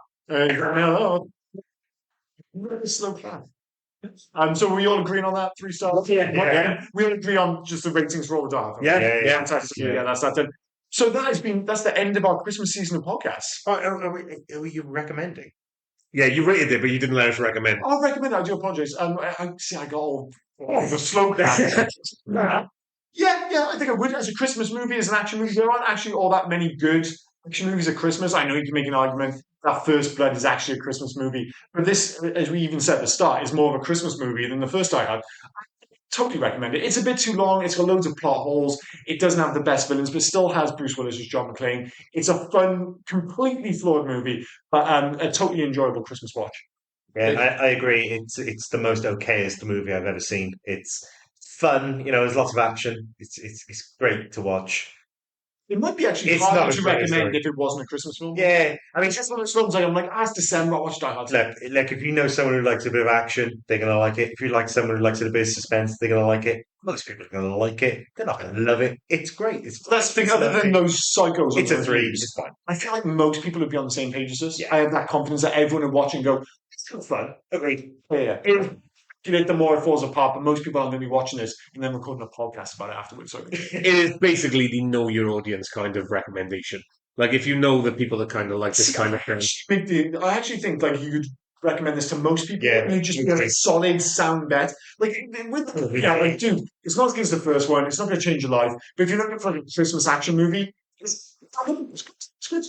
Slow clap. So we all agreeing on that 3 stars? Yeah. We all agree on just the ratings for all the Die Hard films. Yeah. Fantastic. Yeah, that's that then. So that's the end of our Christmas season of podcasts. Oh, are you recommending? Yeah, you rated it, but you didn't let us recommend. I'll recommend it. I do apologize. I see. I got all the slow down. Yeah. I think I would. As a Christmas movie, as an action movie, there aren't actually all that many good action movies at Christmas. I know you can make an argument that First Blood is actually a Christmas movie, but this, as we even said at the start, is more of a Christmas movie than the first Die Hard. Totally recommend it. It's a bit too long. It's got loads of plot holes. It doesn't have the best villains, but still has Bruce Willis as John McClane. It's a fun, completely flawed movie, but a totally enjoyable Christmas watch. Yeah, I agree. It's the most okayest movie I've ever seen. It's fun, there's lots of action. It's great to watch. It might be actually It's harder not to as bad as recommend that. if it wasn't a Christmas film. Yeah, I mean, It's just one of those films I'm like, it's December, I'll watch Die Hard. look, if you know someone who likes a bit of action, they're gonna like it. If you like someone who likes a bit of suspense, they're gonna like it. Most people are gonna like it. They're not gonna love it. It's great. That's the thing, it's other than lovely. those psychos. on It's a those 3. movies, It's fine. I feel like most people would be on the same page as us. Yeah. I have that confidence that everyone would watch and go, it's still fun. Agreed. Yeah. The more it falls apart, but most people aren't going to be watching this and then recording a podcast about it afterwards. So It is basically the know your audience kind of recommendation. Like if you know the people that kind of like this kind of thing. I actually think like you could recommend this to most people. Yeah. And you just be a solid sound bet. Like dude, it's not as good as the first one. It's not going to change your life. But if you're looking for like a Christmas action movie, it's good.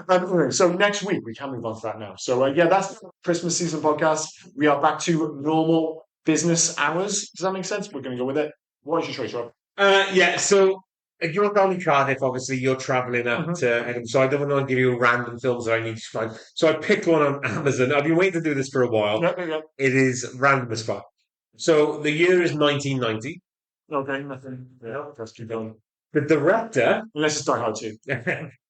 Anyway, so next week we can move on to that now. So that's the Christmas season podcast. We are back to normal business hours. Does that make sense? We're going to go with it. What is your choice, Rob? So you're down in Cardiff, obviously you're travelling up to Edinburgh, so I don't want to give you random films that I need to find. So I picked one on Amazon. I've been waiting to do this for a while. Yeah. It is random as fuck. So the year is 1990. Okay, nothing. Yeah, let's keep going. The director, Unless it's Die Hard 2.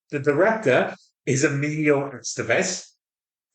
the director is Emilio Estevez.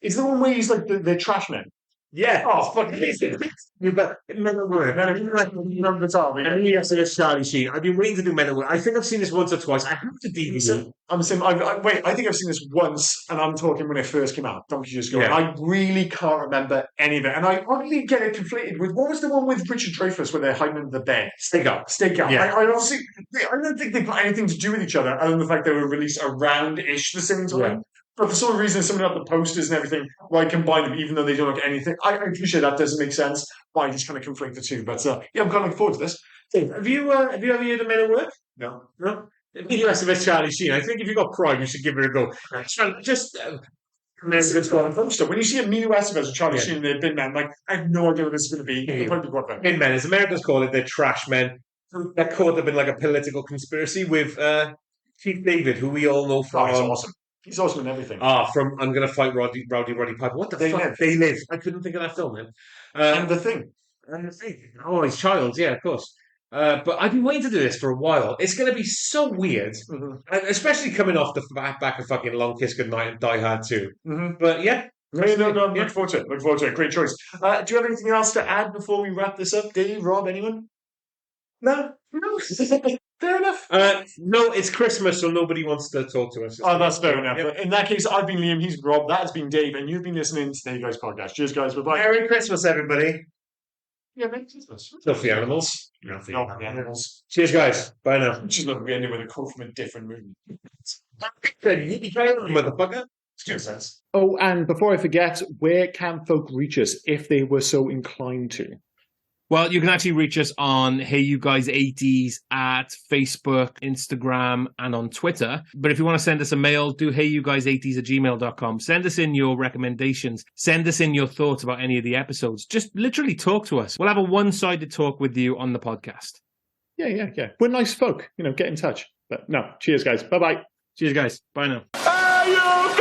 Is the one where he's like the trash man? Yeah. Oh, fuck amazing. But Men at Work. Remember the time. Emilio Estevez, Charlie Sheen. I've been waiting to do Men at Work. I think I've seen this once or twice. I have to DVD. I'm saying, I think I've seen this once, and I'm talking when it first came out, donkeys years ago. Yeah. And I really can't remember any of it. And I oddly get it conflated with, what was the one with Richard Dreyfuss where they're hiding under the bed? Stakeout. Yeah. I don't think they've got anything to do with each other, other than the fact they were released around-ish the same time. Yeah. But for some reason, somebody up the posters and everything, why combine them, even though they don't look anything. I appreciate that doesn't make sense. Why I just kind of conflate the two. But I'm kind of looking forward to this. Have you ever heard of Men at Work? No. No? Emilio Estevez, Charlie Sheen. I think if you've got Prime, you should give it a go. Just When you see Emilio Estevez and Charlie Sheen in their bin man, like, I have no idea what this is going to be. Yeah. It'll probably be quite Bin men, as Americans call it, they're trash men. They're caught up in like a political conspiracy with Keith David, who we all know from. he's awesome. He's awesome in everything. From I'm Gonna Fight Roddy Piper. What the They fuck? Live. They Live. I couldn't think of that film then. And The Thing. Oh, his child, yeah, of course. But I've been waiting to do this for a while. It's going to be so weird, and especially coming off the back of fucking Long Kiss Goodnight and Die Hard 2. But yeah. No, look forward to it. Look forward to it. Great choice. Do you have anything else to add before we wrap this up, Dave, Rob, anyone? No? Fair enough. No, it's Christmas, so nobody wants to talk to us. Oh, that's fair enough. Yep. In that case, I've been Liam, he's been Rob, that has been Dave, and you've been listening to the Hey Guys podcast. Cheers, guys. Bye-bye. Merry Christmas, everybody. Yeah, Merry Christmas. Filthy animals. Nothing. No, the animals. Cheers, guys. Bye now. Which is look, we ended with a quote from a different movie. Motherfucker. Makes sense. Oh, and before I forget, where can folk reach us if they were so inclined to? Well, you can actually reach us on Hey You Guys 80s at Facebook, Instagram, and on Twitter. But if you want to send us a mail, do heyyouguys80s@gmail.com. Send us in your recommendations. Send us in your thoughts about any of the episodes. Just literally talk to us. We'll have a one-sided talk with you on the podcast. Yeah. We're nice folk. Get in touch. But no, cheers, guys. Bye-bye. Cheers, guys. Bye now. Hey, you guys!